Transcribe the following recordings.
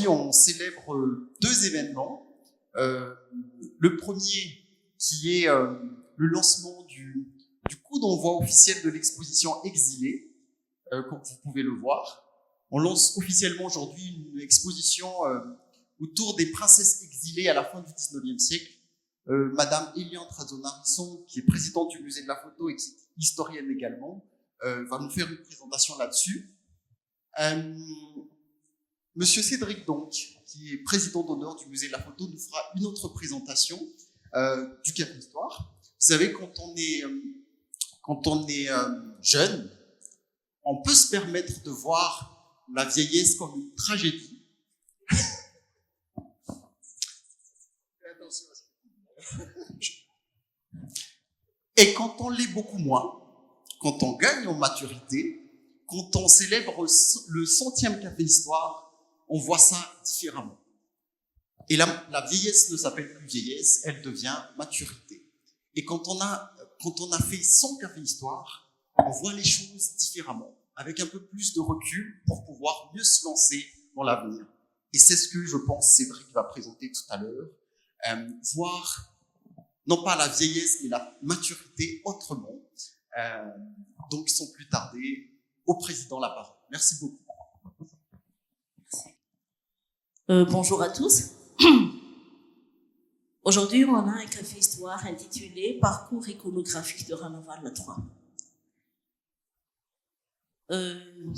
Aujourd'hui, on célèbre deux événements. Le premier, qui est le lancement du coup d'envoi officiel de l'exposition Exilés, comme vous pouvez le voir. On lance officiellement aujourd'hui une exposition autour des princesses exilées à la fin du 19e siècle. Madame Eliane Trazonarisson, qui est présidente du musée de la photo et qui est historienne également, va nous faire une présentation là-dessus. Monsieur Cédric, donc, qui est président d'honneur du musée de la photo, nous fera une autre présentation du Café Histoire. Vous savez, quand on est jeune, on peut se permettre de voir la vieillesse comme une tragédie. Et quand on l'est beaucoup moins, quand on gagne en maturité, quand on célèbre le 100e Café Histoire, on voit ça différemment. Et la vieillesse ne s'appelle plus vieillesse, elle devient maturité. Et quand on a fait 100 Café Histoire, on voit les choses différemment, avec un peu plus de recul pour pouvoir mieux se lancer dans l'avenir. Et c'est ce que je pense Cédric va présenter tout à l'heure, voir non pas la vieillesse, mais la maturité autrement. Donc, sans plus tarder, au président la parole. Merci beaucoup. Bonjour à tous. Aujourd'hui, on a un café histoire intitulé Parcours iconographique de Ranaval Latroie.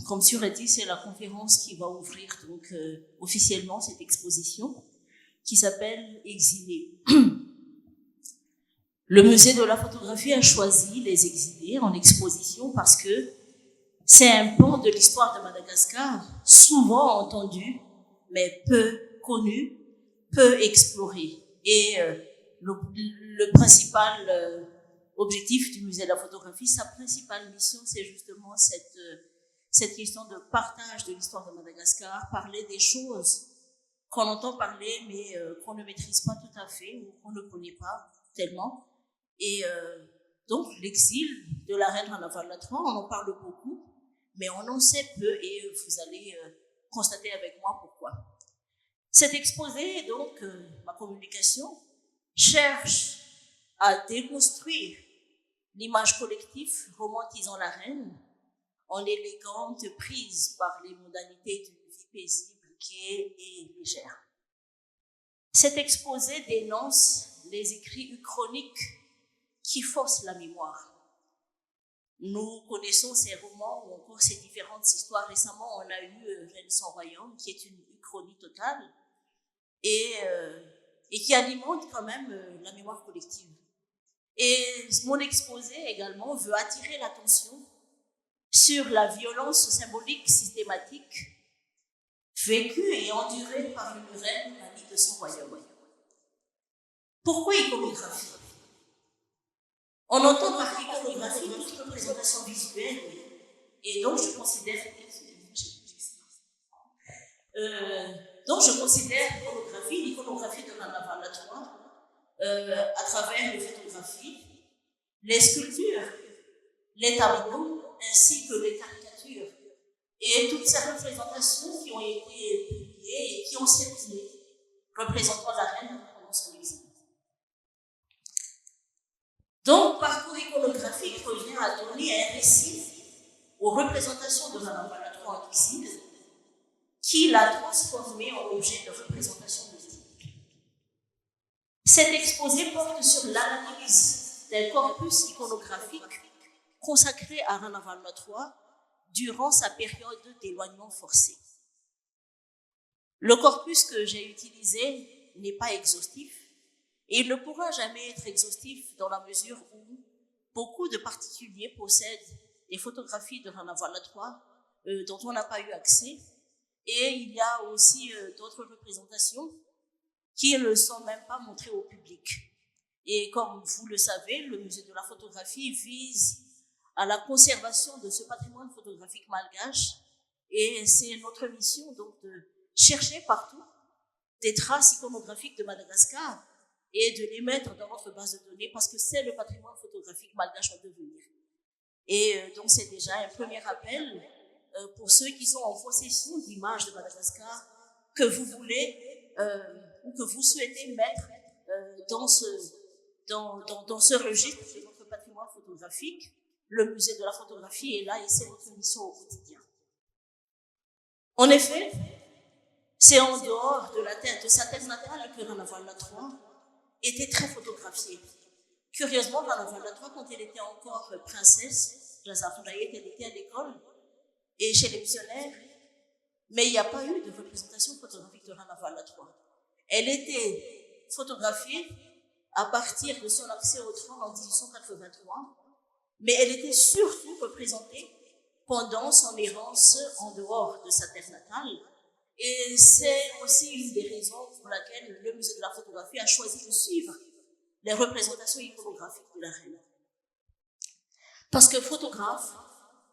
Comme sur a dit, c'est la conférence qui va ouvrir donc officiellement cette exposition qui s'appelle Exilés. Le musée de la photographie a choisi les exilés en exposition parce que c'est un pan de l'histoire de Madagascar souvent entendu, mais peu connu, peu exploré. Et le principal objectif du musée de la photographie, sa principale mission, c'est justement cette question de partage de l'histoire de Madagascar, parler des choses qu'on entend parler, mais qu'on ne maîtrise pas tout à fait ou qu'on ne connaît pas tellement. Et donc, l'exil de la reine Ranaval Latroie, on en parle beaucoup, mais on en sait peu et vous allez constater avec moi pourquoi. Cet exposé, donc, ma communication, cherche à déconstruire l'image collective romantisant la reine en élégante prise par les modalités d'une vie paisible, gaie et légère. Cet exposé dénonce les écrits uchroniques qui faussent la mémoire. Nous connaissons ces romans ou encore ces différentes histoires. Récemment, on a eu Reine sans royaume, qui est une uchronie totale et qui alimente quand même la mémoire collective. Et mon exposé également veut attirer l'attention sur la violence symbolique systématique vécue et endurée par une reine amie de son royaume. Pourquoi iconographie? On entend par iconographie toute représentation visuelle, et donc je considère l'iconographie de Ranaval Latroie à travers les photographies, les sculptures, les tableaux, ainsi que les caricatures, et toutes ces représentations qui ont été publiées et qui ont circulé, représentant la reine pendant son exil. Donc, parcours iconographique revient à donner un récit aux représentations de Ranaval Latroie en exil, qui l'a transformé en objet de représentation politique. Cet exposé porte sur l'analyse d'un corpus iconographique consacré à Ranaval Latroie durant sa période d'éloignement forcé. Le corpus que j'ai utilisé n'est pas exhaustif et il ne pourra jamais être exhaustif dans la mesure où beaucoup de particuliers possèdent des photographies de Ranaval Latroie dont on n'a pas eu accès. Et il y a aussi d'autres représentations qui ne sont même pas montrées au public. Et comme vous le savez, le musée de la photographie vise à la conservation de ce patrimoine photographique malgache. Et c'est notre mission donc de chercher partout des traces iconographiques de Madagascar et de les mettre dans notre base de données parce que c'est le patrimoine photographique malgache en devenir. Et donc c'est déjà un premier appel pour ceux qui sont en possession d'images de Madagascar que vous voulez ou que vous souhaitez mettre dans ce registre de notre patrimoine photographique. Le musée de la photographie est là et c'est notre mission au quotidien. En effet, c'est en dehors de sa terre natale que Rana Vala III était très photographiée. Curieusement, Rana Vala III, quand elle était encore princesse, elle était à l'école et chez les missionnaires, mais il n'y a pas eu de représentation photographique de Rana Vala III. Elle était photographiée à partir de son accès au trône en 1883, mais elle était surtout représentée pendant son errance en dehors de sa terre natale. Et c'est aussi une des raisons pour laquelle le musée de la photographie a choisi de suivre les représentations iconographiques de la reine. Parce que photographes,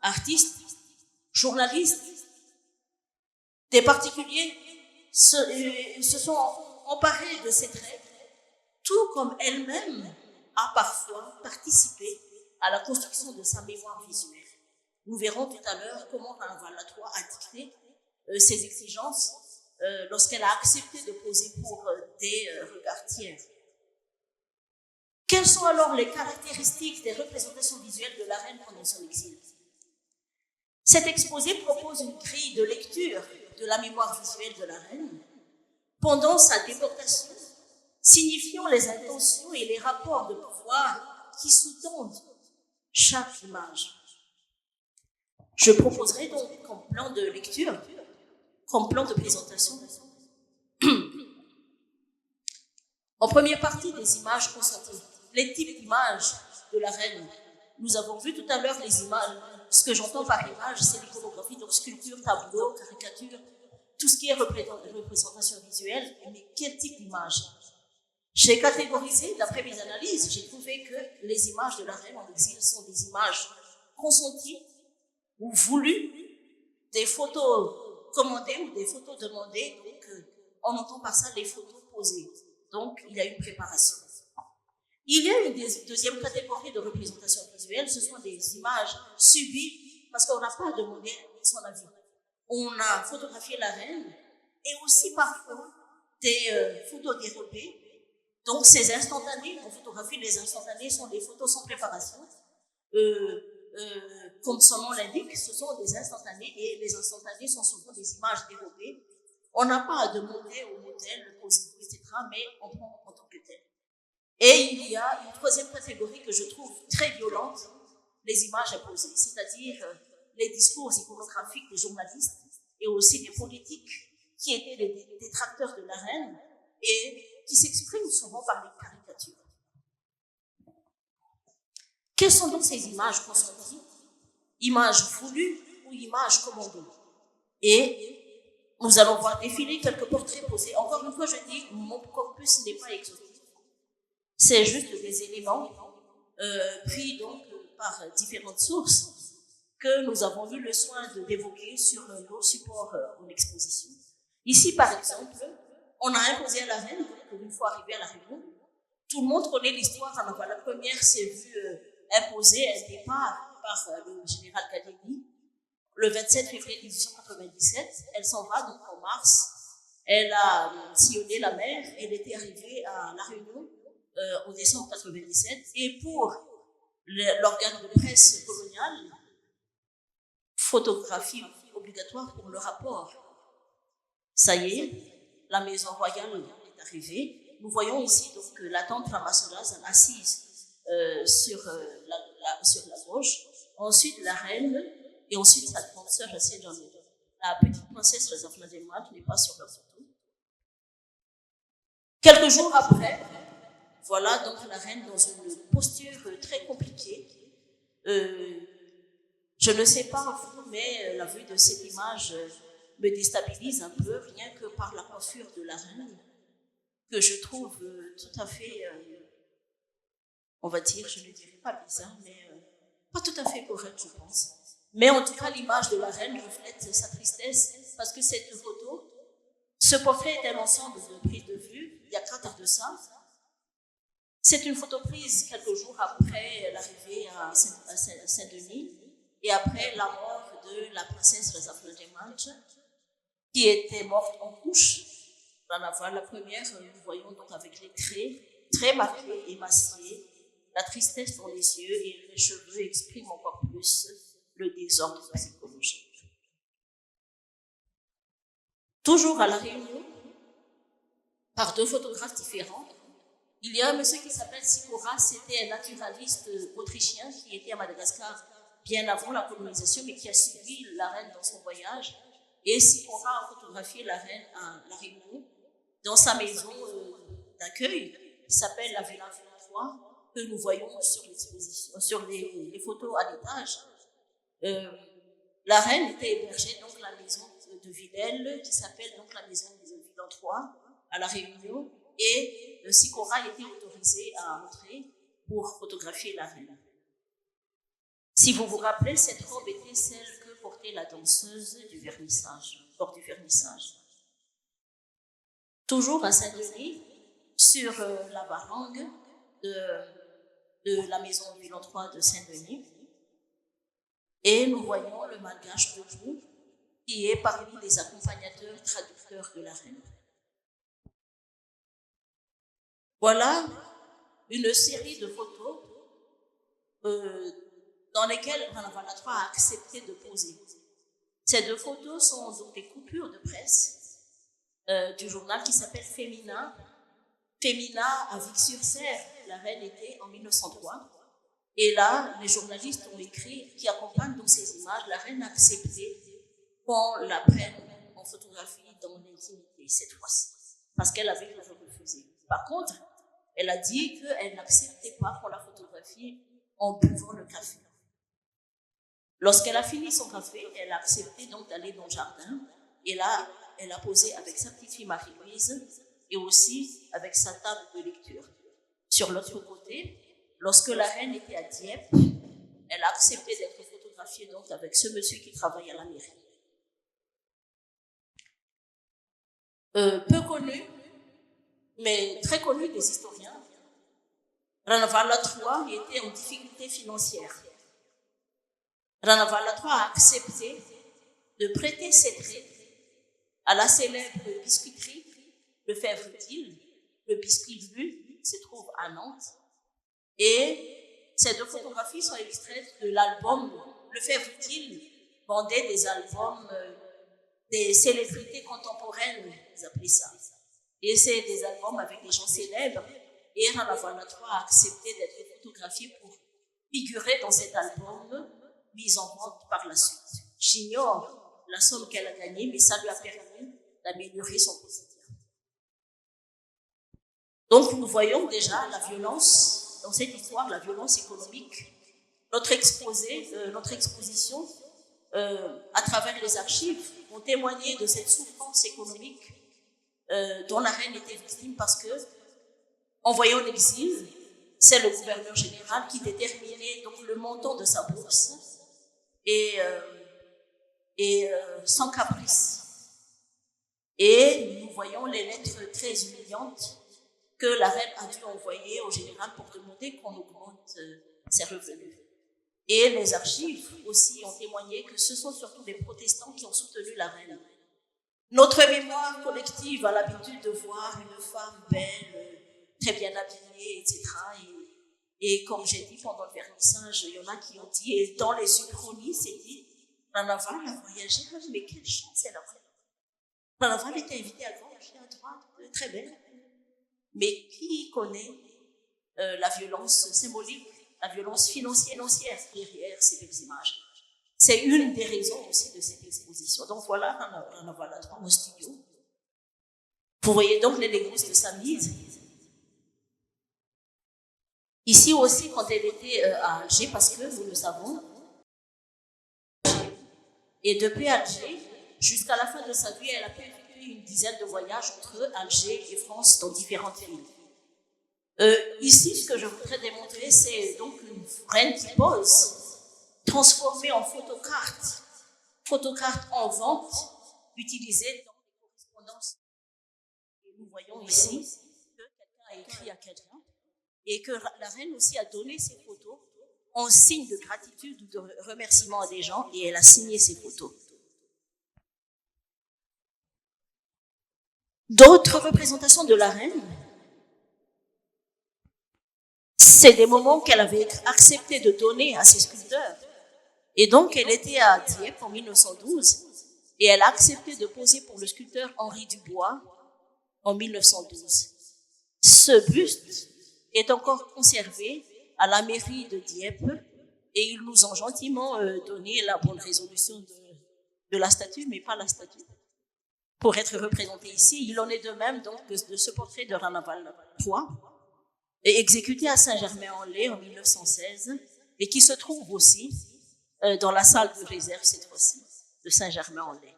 artistes, journalistes, des particuliers se sont emparés de ces traits, tout comme elle-même a parfois participé à la construction de sa mémoire visuelle. Nous verrons tout à l'heure comment Rana Vala III a dicté ses exigences lorsqu'elle a accepté de poser pour des regards tiers. Quelles sont alors les caractéristiques des représentations visuelles de la reine pendant son exil? Cet exposé propose une grille de lecture de la mémoire visuelle de la reine pendant sa déportation, signifiant les intentions et les rapports de pouvoir qui sous-tendent chaque image. Je proposerai donc comme plan de lecture, comme plan de présentation, en première partie des images consenties, les types d'images de la reine. Nous avons vu tout à l'heure les images. Ce que j'entends par image, c'est l'iconographie, donc sculpture, tableau, caricature, tout ce qui est représentation visuelle. Mais quel type d'image? J'ai catégorisé, d'après mes analyses, j'ai trouvé que les images de la reine en exil sont des images consenties ou voulues, des photos commandées ou des photos demandées. Donc, on entend par ça les photos posées. Donc, il y a une préparation. Il y a une deuxième catégorie de représentation visuelle, ce sont des images subies parce qu'on n'a pas demandé son avis. On a photographié la reine et aussi parfois des photos dérobées. Donc, ces instantanés, on photographie les instantanés, sont des photos sans préparation. Comme son nom l'indique, ce sont des instantanés et les instantanés sont souvent des images dérobées. On n'a pas à demander au modèle, le posez-vous, etc., mais on prend en tant que tel. Et il y a une troisième catégorie que je trouve très violente, les images imposées, c'est-à-dire les discours iconographiques des journalistes et aussi des politiques qui étaient les détracteurs de la reine et qui s'expriment souvent par les caricatures. Quelles sont donc ces images consenties? Images voulues ou images commandées? Et nous allons voir défiler quelques portraits posés. Encore une fois, je dis, mon corpus n'est pas exhaustif. C'est juste des éléments pris donc par différentes sources que nous avons eu le soin d'évoquer sur nos supports en exposition. Ici, par exemple, on a imposé à la reine, donc une fois arrivé à la Réunion, tout le monde connaît l'histoire. La première s'est vue imposer un départ par le général Kadeni le 27 février 1897. Elle s'en va donc en mars. Elle a sillonné la mer. Elle était arrivée à la Réunion en décembre 1997. Et pour l'organe de presse coloniale, photographie obligatoire pour le rapport. Ça y est, la maison royale est arrivée. Nous voyons ici donc la tante Ramazzolas assise sur la gauche. Ensuite, la reine et ensuite sa grande sœur assise dans le dos. La petite princesse qui n'est pas sur la photo. Quelques jours après, voilà donc la reine dans une posture très compliquée. Je ne sais pas vous, mais la vue de cette image me déstabilise un peu, rien que par la coiffure de la reine, que je trouve tout à fait, on va dire, je ne dirais pas bizarre, mais pas tout à fait correcte, je pense. Mais en tout cas, l'image de la reine reflète sa tristesse, parce que cette photo, ce portrait est un ensemble de prises de vue, il y a 4 heures de ça. C'est une photo prise quelques jours après l'arrivée à Saint-Denis et après la mort de la princesse Razafna Djemadj. qui était morte en couche. La première, nous voyons donc avec les traits très marqués, émaciés, la tristesse dans les yeux et les cheveux expriment encore plus le désordre psychologique. Toujours à La Réunion, par deux photographes différents, il y a un monsieur qui s'appelle Sikora, c'était un naturaliste autrichien qui était à Madagascar bien avant la colonisation, mais qui a suivi la reine dans son voyage. Et Sikora a photographié la reine à La Réunion, dans sa maison d'accueil, qui s'appelle la Villa 23, que nous voyons sur l'exposition, sur les photos à l'étage. La reine était hébergée donc la maison de Villèle, qui s'appelle donc la maison de Villa 3, à La Réunion, et Sikora était autorisé à entrer pour photographier la reine. Si vous vous rappelez, cette robe était celle que portait la danseuse du vernissage, lors du vernissage. Toujours à Saint-Denis, sur la barangue de la maison Villon 3 de Saint-Denis, et nous voyons le malgache debout, qui est parmi les accompagnateurs traducteurs de la reine. Voilà une série de photos dans lesquelles Ranavala III a accepté de poser. Ces deux photos sont donc des coupures de presse du journal qui s'appelle Féminin. Féminin à Vic-sur-Serre, la reine était en 1903. Et là, les journalistes ont écrit, qui accompagnent donc ces images, la reine a accepté qu'on la prenne en photographie dans l'intimité cette fois-ci, parce qu'elle avait toujours refusé. Par contre, elle a dit qu'elle n'acceptait pas qu'on la photographie en buvant le café. Lorsqu'elle a fini son café, elle a accepté donc d'aller dans le jardin, et là, elle a posé avec sa petite fille Marie-Louise et aussi avec sa table de lecture. Sur l'autre côté, lorsque la reine était à Dieppe, elle a accepté d'être photographiée donc avec ce monsieur qui travaille à la mairie. Peu connu, mais très connu des historiens, Ranavala III était en difficulté financière. Ranavala III a accepté de prêter ses traits à la célèbre biscuiterie Lefebvre-Utile. Le biscuit Lu se trouve à Nantes. Et ces deux photographies sont extraites de l'album Lefebvre-Utile, vendait des albums des célébrités contemporaines, ils appelaient ça. Et c'est des albums avec des gens célèbres. Et Ranavala III a accepté d'être photographiée pour figurer dans cet album mis en vente par la suite. J'ignore la somme qu'elle a gagnée, mais ça lui a permis d'améliorer son quotidien. Donc nous voyons déjà la violence, dans cette histoire, la violence économique. Notre exposition, à travers les archives, ont témoigné de cette souffrance économique dont la reine était victime parce que, en voyant l'exil, c'est le gouverneur général qui déterminait donc le montant de sa bourse et sans caprice. Et nous voyons les lettres très humiliantes que la reine a dû envoyer au général pour demander qu'on augmente ses revenus. Et les archives aussi ont témoigné que ce sont surtout les protestants qui ont soutenu la reine. Notre mémoire collective a l'habitude de voir une femme belle, très bien habillée, etc. Et comme j'ai dit pendant le vernissage, il y en a qui ont dit, et dans les uchronies, c'est dit, Ranaval a voyagé, mais quelle chance elle a fait. Ranaval était invitée à gauche et à droite, très belle. Mais qui connaît la violence symbolique, la violence financière derrière ces belles images? C'est une des raisons aussi de cette exposition. Donc voilà, Ranaval III au studio. Vous voyez donc l'élégance de sa mise. Ici aussi, quand elle était à Alger, parce que nous le savons, et depuis Alger, jusqu'à la fin de sa vie, elle a pu effectuer une dizaine de voyages entre Alger et France dans différentes villes. Ici, ce que je voudrais démontrer, c'est donc une reine qui pose, transformée en photocarte en vente, utilisée dans les correspondances. Et nous voyons ici que quelqu'un a écrit à quelqu'un et que la reine aussi a donné ses photos en signe de gratitude ou de remerciement à des gens et elle a signé ses photos. D'autres représentations de la reine, c'est des moments qu'elle avait accepté de donner à ses sculpteurs. Et donc, elle était à Dieppe en 1912 et elle a accepté de poser pour le sculpteur Henri Dubois en 1912. Ce buste est encore conservé à la mairie de Dieppe et ils nous ont gentiment donné la bonne résolution de la statue, mais pas la statue, pour être représenté ici. Il en est de même donc de ce portrait de Ranaval III, exécuté à Saint-Germain-en-Laye en 1916 et qui se trouve aussi dans la salle de réserve cette fois-ci de Saint-Germain-en-Laye.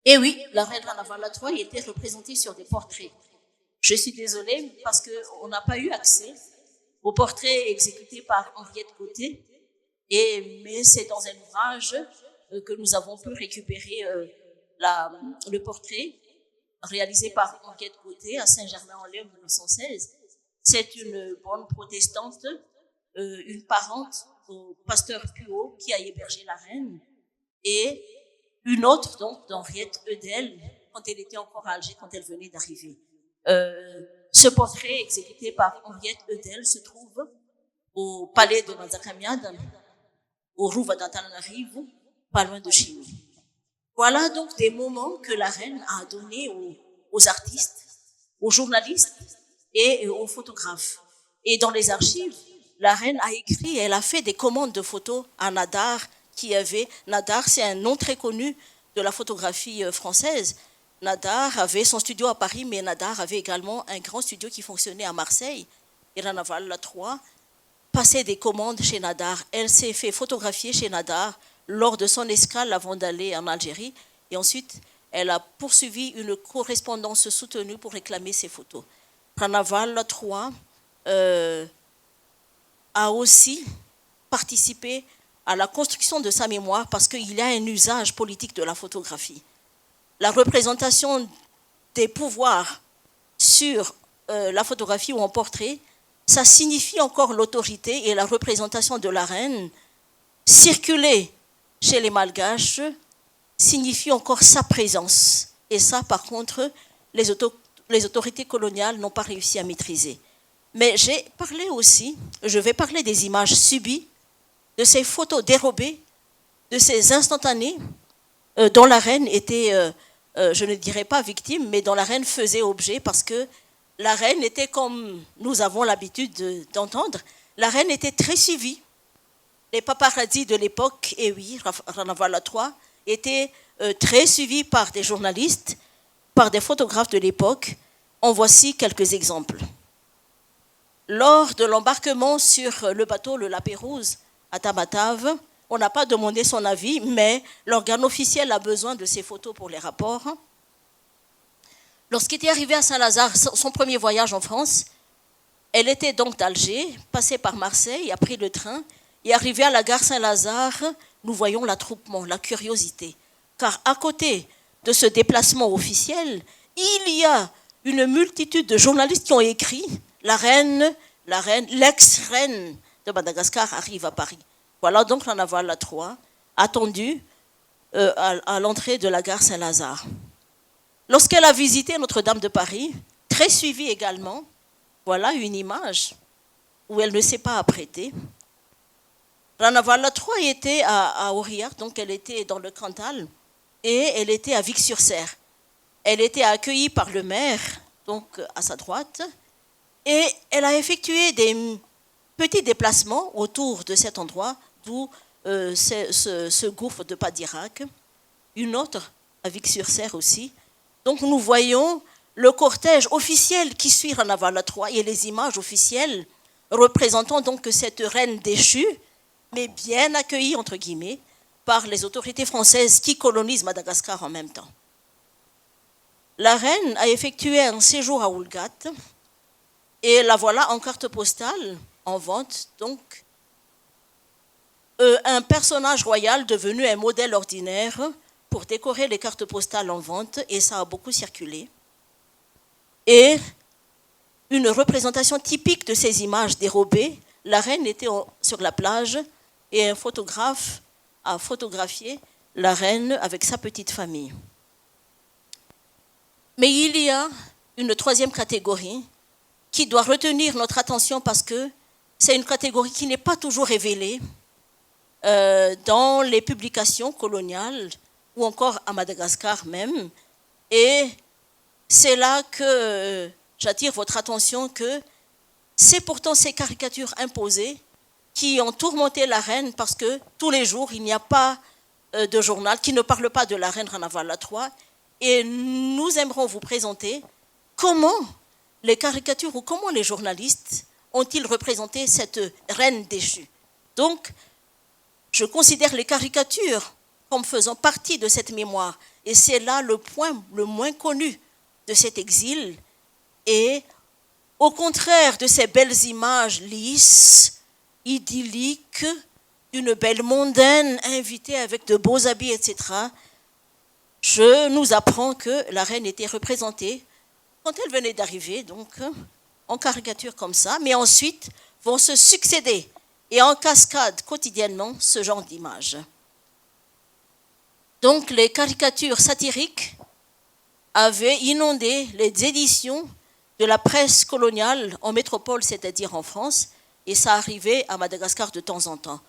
Et oui, la reine Ranaval III était représentée sur des portraits. Je suis désolée parce qu'on n'a pas eu accès aux portraits exécutés par Henriette Côté, mais c'est dans un ouvrage que nous avons pu récupérer le portrait réalisé par Henriette Côté à Saint-Germain-en-Laye en 1916. C'est une bonne protestante, une parente au pasteur Puot qui a hébergé la reine, et une autre donc d'Henriette Eudel quand elle était encore à Alger, quand elle venait d'arriver. Ce portrait exécuté par Henriette Eudel se trouve au palais de Manzakamiad, au Rouva d'Antananarivo, pas loin de chez nous. Voilà donc des moments que la reine a donnés aux artistes, aux journalistes et aux photographes. Et dans les archives, la reine a écrit, elle a fait des commandes de photos à Nadar, Nadar, c'est un nom très connu de la photographie française. Nadar avait son studio à Paris, mais Nadar avait également un grand studio qui fonctionnait à Marseille. Et Ranaval III passait des commandes chez Nadar. Elle s'est fait photographier chez Nadar lors de son escale avant d'aller en Algérie. Et ensuite, elle a poursuivi une correspondance soutenue pour réclamer ses photos. Ranaval III a aussi participé à la construction de sa mémoire parce qu'il y a un usage politique de la photographie. La représentation des pouvoirs sur la photographie ou en portrait, ça signifie encore l'autorité, et la représentation de la reine circuler chez les Malgaches signifie encore sa présence. Et ça, par contre, les autorités coloniales n'ont pas réussi à maîtriser. Mais je vais parler des images subies, de ces photos dérobées, de ces instantanés dont la reine était, je ne dirais pas victime, mais dont la reine faisait objet, parce que la reine était, comme nous avons l'habitude d'entendre, la reine était très suivie. Les paparazzis de l'époque, et oui, Ranaval III, étaient très suivis par des journalistes, par des photographes de l'époque. En voici quelques exemples. Lors de l'embarquement sur le bateau le Lapérouse à Tamatave, on n'a pas demandé son avis, mais l'organe officiel a besoin de ces photos pour les rapports. Lorsqu'il était arrivé à Saint-Lazare, son premier voyage en France, elle était donc d'Alger, passée par Marseille, a pris le train, et arrivée à la gare Saint-Lazare, nous voyons l'attroupement, la curiosité. Car à côté de ce déplacement officiel, il y a une multitude de journalistes qui ont écrit « l'ex-reine de Madagascar arrive à Paris ». Voilà donc Ranaval III, attendu à l'entrée de la gare Saint-Lazare. Lorsqu'elle a visité Notre-Dame de Paris, très suivie également, voilà une image où elle ne s'est pas apprêtée. Ranaval III était à Aurillac, donc elle était dans le Cantal, et elle était à Vic-sur-Serre. Elle était accueillie par le maire, donc à sa droite, et elle a effectué des petits déplacements autour de cet endroit, d'où ce gouffre de Padirac. Une autre à Vic-sur-Serre aussi. Donc nous voyons le cortège officiel qui suit Ranaval III et les images officielles représentant donc cette reine déchue, mais bien accueillie entre guillemets par les autorités françaises qui colonisent Madagascar en même temps. La reine a effectué un séjour à Oulgat et la voilà en carte postale en vente, donc un personnage royal devenu un modèle ordinaire pour décorer les cartes postales en vente, et ça a beaucoup circulé. Et une représentation typique de ces images dérobées, la reine était sur la plage et un photographe a photographié la reine avec sa petite famille. Mais il y a une troisième catégorie qui doit retenir notre attention parce que c'est une catégorie qui n'est pas toujours révélée dans les publications coloniales ou encore à Madagascar même. Et c'est là que j'attire votre attention que c'est pourtant ces caricatures imposées qui ont tourmenté la reine parce que tous les jours, il n'y a pas de journal qui ne parle pas de la reine Ranavala III. Et nous aimerons vous présenter comment les caricatures ou comment les journalistes ont-ils représenté cette reine déchue. Donc, je considère les caricatures comme faisant partie de cette mémoire. Et c'est là le point le moins connu de cet exil. Et au contraire de ces belles images lisses, idylliques, d'une belle mondaine invitée avec de beaux habits, etc., je nous apprends que la reine était représentée quand elle venait d'arriver, donc en caricature comme ça, mais ensuite vont se succéder et en cascade quotidiennement ce genre d'images. Donc les caricatures satiriques avaient inondé les éditions de la presse coloniale en métropole, c'est-à-dire en France, et ça arrivait à Madagascar de temps en temps.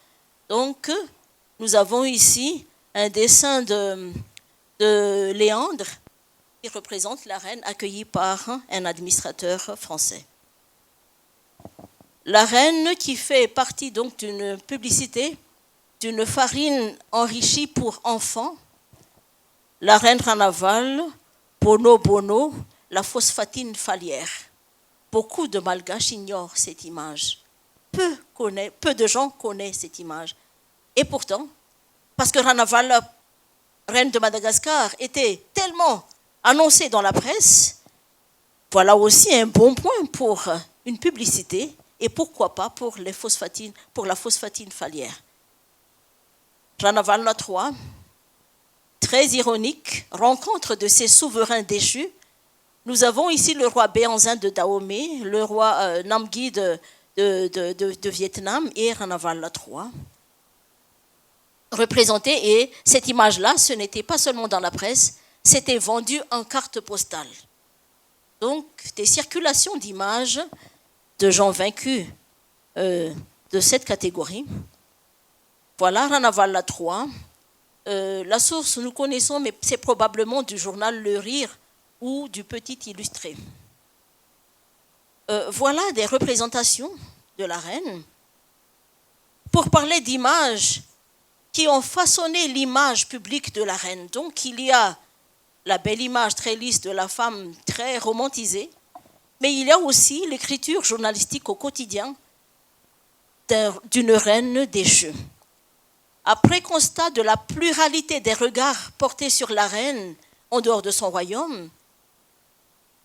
Donc nous avons ici un dessin de Léandre qui représente la reine accueillie par un administrateur français. La reine qui fait partie donc d'une publicité d'une farine enrichie pour enfants, la reine Ranaval, Bono Bono, la phosphatine falière. Beaucoup de Malgaches ignorent cette image. Peu de gens connaissent cette image. Et pourtant, parce que Ranaval, la reine de Madagascar, était tellement annoncée dans la presse, voilà aussi un bon point pour une publicité et pourquoi pas pour la phosphatine falière. Ranaval III, très ironique, rencontre de ses souverains déchus. Nous avons ici le roi Béanzin de Dahomey, le roi Namgui de Vietnam et Ranaval III représentés. Et cette image-là, ce n'était pas seulement dans la presse, c'était vendu en carte postale. Donc, des circulations d'images de gens vaincus de cette catégorie. Voilà Ranaval III. La source, nous connaissons, mais c'est probablement du journal Le Rire ou du Petit Illustré. Voilà des représentations de la reine. Pour parler d'images qui ont façonné l'image publique de la reine. Donc, il y a la belle image très lisse de la femme très romantisée, mais il y a aussi l'écriture journalistique au quotidien d'une reine déchue. Après constat de la pluralité des regards portés sur la reine en dehors de son royaume,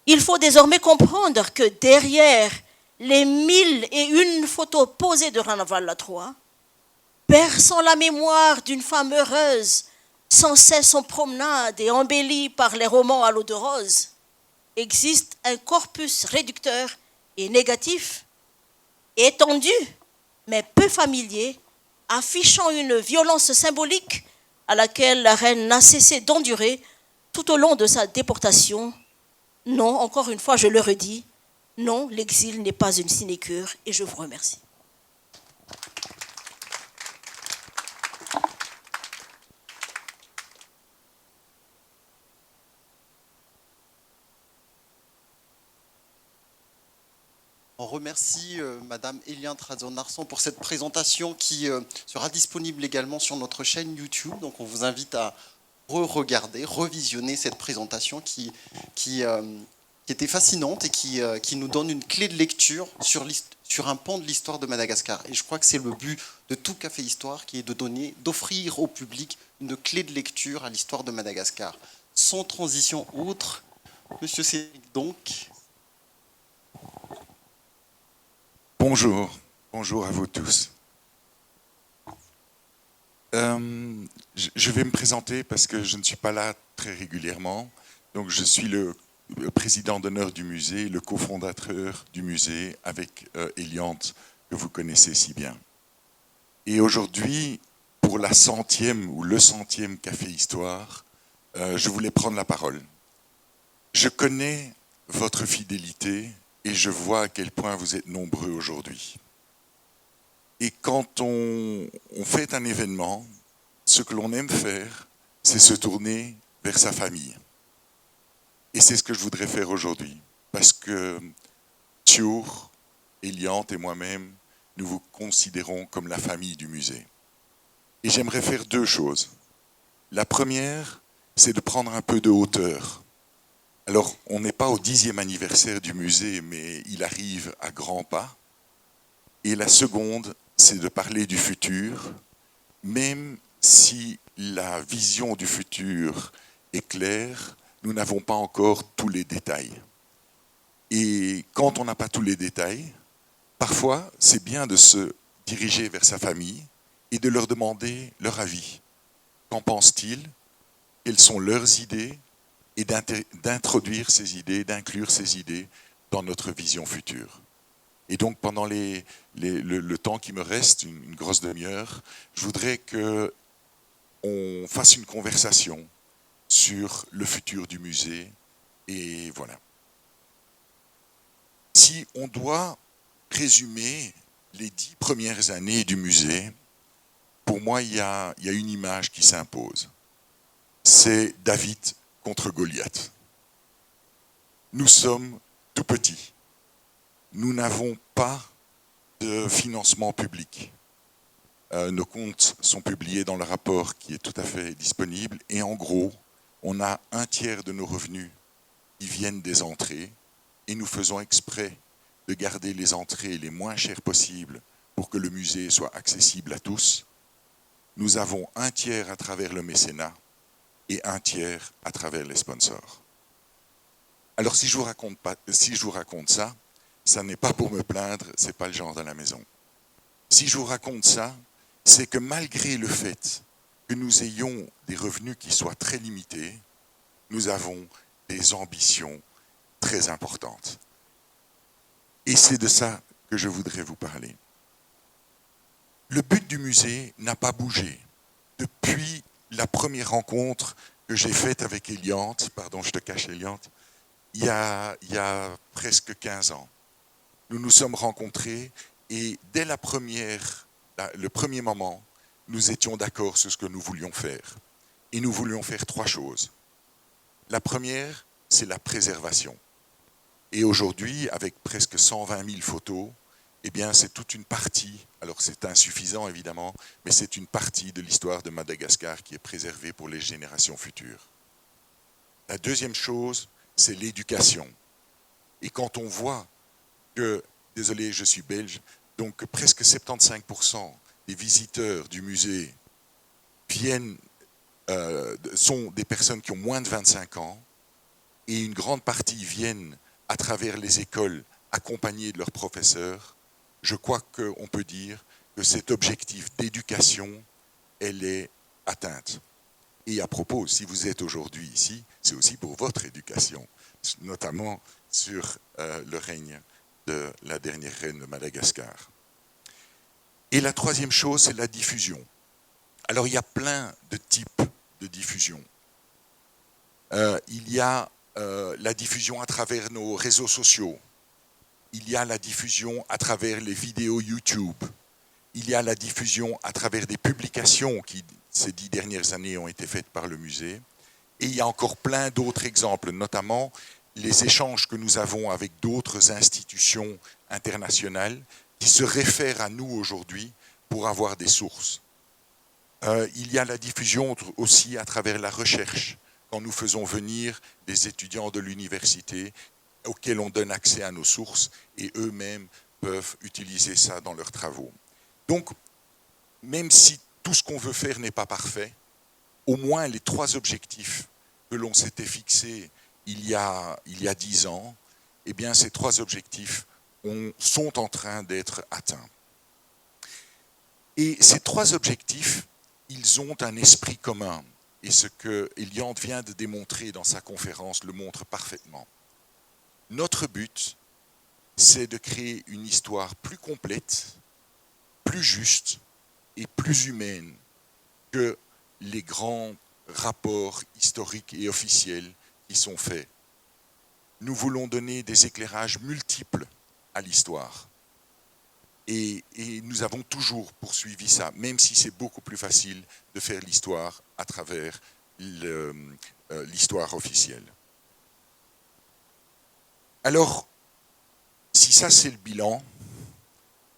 il faut désormais comprendre que derrière les 1001 photos posées de Ranaval III, berçant la mémoire d'une femme heureuse, sans cesse en promenade et embellie par les romans à l'eau de rose, existe un corpus réducteur et négatif, étendu, mais peu familier, affichant une violence symbolique à laquelle la reine n'a cessé d'endurer tout au long de sa déportation. Non, encore une fois, je le redis, non, l'exil n'est pas une sinécure et je vous remercie. On remercie Madame Eliane Trazon-Narson pour cette présentation qui sera disponible également sur notre chaîne YouTube. Donc on vous invite à re-regarder, revisionner cette présentation qui était fascinante et qui nous donne une clé de lecture sur un pan de l'histoire de Madagascar. Et je crois que c'est le but de tout Café Histoire, qui est d'offrir au public une clé de lecture à l'histoire de Madagascar. Sans transition autre, Monsieur Cédric donc. Bonjour à vous tous. Je vais me présenter parce que je ne suis pas là très régulièrement. Donc je suis le président d'honneur du musée, le cofondateur du musée avec Eliane, que vous connaissez si bien. Et aujourd'hui, pour la 100e ou le 100e Café Histoire, je voulais prendre la parole. Je connais votre fidélité et je vois à quel point vous êtes nombreux aujourd'hui. Et quand on fait un événement, ce que l'on aime faire, c'est se tourner vers sa famille. Et c'est ce que je voudrais faire aujourd'hui. Parce que Tjour, Eliante et moi-même, nous vous considérons comme la famille du musée. Et j'aimerais faire deux choses. La première, c'est de prendre un peu de hauteur. Alors, on n'est pas au 10e anniversaire du musée, mais il arrive à grands pas. Et la seconde, c'est de parler du futur, même si la vision du futur est claire, nous n'avons pas encore tous les détails. Et quand on n'a pas tous les détails, parfois, c'est bien de se diriger vers sa famille et de leur demander leur avis. Qu'en pensent-ils? Quelles sont leurs idées? Et d'introduire ces idées, d'inclure ces idées dans notre vision future. Et donc, pendant le temps qui me reste, une grosse demi-heure, je voudrais qu'on fasse une conversation sur le futur du musée. Et voilà. Si on doit résumer les 10 premières années du musée, pour moi, il y a une image qui s'impose. C'est David contre Goliath. Nous sommes tout petits. Nous n'avons pas de financement public. Nos comptes sont publiés dans le rapport qui est tout à fait disponible. Et en gros, on a un tiers de nos revenus qui viennent des entrées. Et nous faisons exprès de garder les entrées les moins chères possibles pour que le musée soit accessible à tous. Nous avons un tiers à travers le mécénat et un tiers à travers les sponsors. Alors si je vous raconte ça, ça n'est pas pour me plaindre, c'est pas le genre de la maison. Si je vous raconte ça, c'est que malgré le fait que nous ayons des revenus qui soient très limités, nous avons des ambitions très importantes. Et c'est de ça que je voudrais vous parler. Le but du musée n'a pas bougé depuis la première rencontre que j'ai faite avec Eliante, pardon, je te cache Eliante, il y a presque 15 ans. Nous nous sommes rencontrés et dès le premier moment, nous étions d'accord sur ce que nous voulions faire. Et nous voulions faire 3 choses. La première, c'est la préservation. Et aujourd'hui, avec presque 120 000 photos, eh bien, c'est toute une partie, alors c'est insuffisant évidemment, mais c'est une partie de l'histoire de Madagascar qui est préservée pour les générations futures. La deuxième chose, c'est l'éducation. Et quand on voit que, désolé, je suis belge, donc presque 75% des visiteurs du musée sont des personnes qui ont moins de 25 ans, et une grande partie viennent à travers les écoles accompagnés de leurs professeurs, je crois qu'on peut dire que cet objectif d'éducation, elle est atteinte. Et à propos, si vous êtes aujourd'hui ici, c'est aussi pour votre éducation, notamment sur le règne de la dernière reine de Madagascar. Et la troisième chose, c'est la diffusion. Alors, il y a plein de types de diffusion. Il y a la diffusion à travers nos réseaux sociaux. Il y a la diffusion à travers les vidéos YouTube. Il y a la diffusion à travers des publications qui, ces 10 dernières années, ont été faites par le musée. Et il y a encore plein d'autres exemples, notamment les échanges que nous avons avec d'autres institutions internationales qui se réfèrent à nous aujourd'hui pour avoir des sources. Il y a la diffusion aussi à travers la recherche, quand nous faisons venir des étudiants de l'université auxquels on donne accès à nos sources et eux-mêmes peuvent utiliser ça dans leurs travaux. Donc, même si tout ce qu'on veut faire n'est pas parfait, au moins les 3 objectifs que l'on s'était fixés il y a 10 ans, eh bien ces 3 objectifs sont en train d'être atteints. Et ces 3 objectifs, ils ont un esprit commun. Et ce que Eliante vient de démontrer dans sa conférence le montre parfaitement. Notre but, c'est de créer une histoire plus complète, plus juste et plus humaine que les grands rapports historiques et officiels qui sont faits. nous voulons donner des éclairages multiples à l'histoire. Et nous avons toujours poursuivi ça, même si c'est beaucoup plus facile de faire l'histoire à travers l'histoire officielle. Alors, si ça c'est le bilan,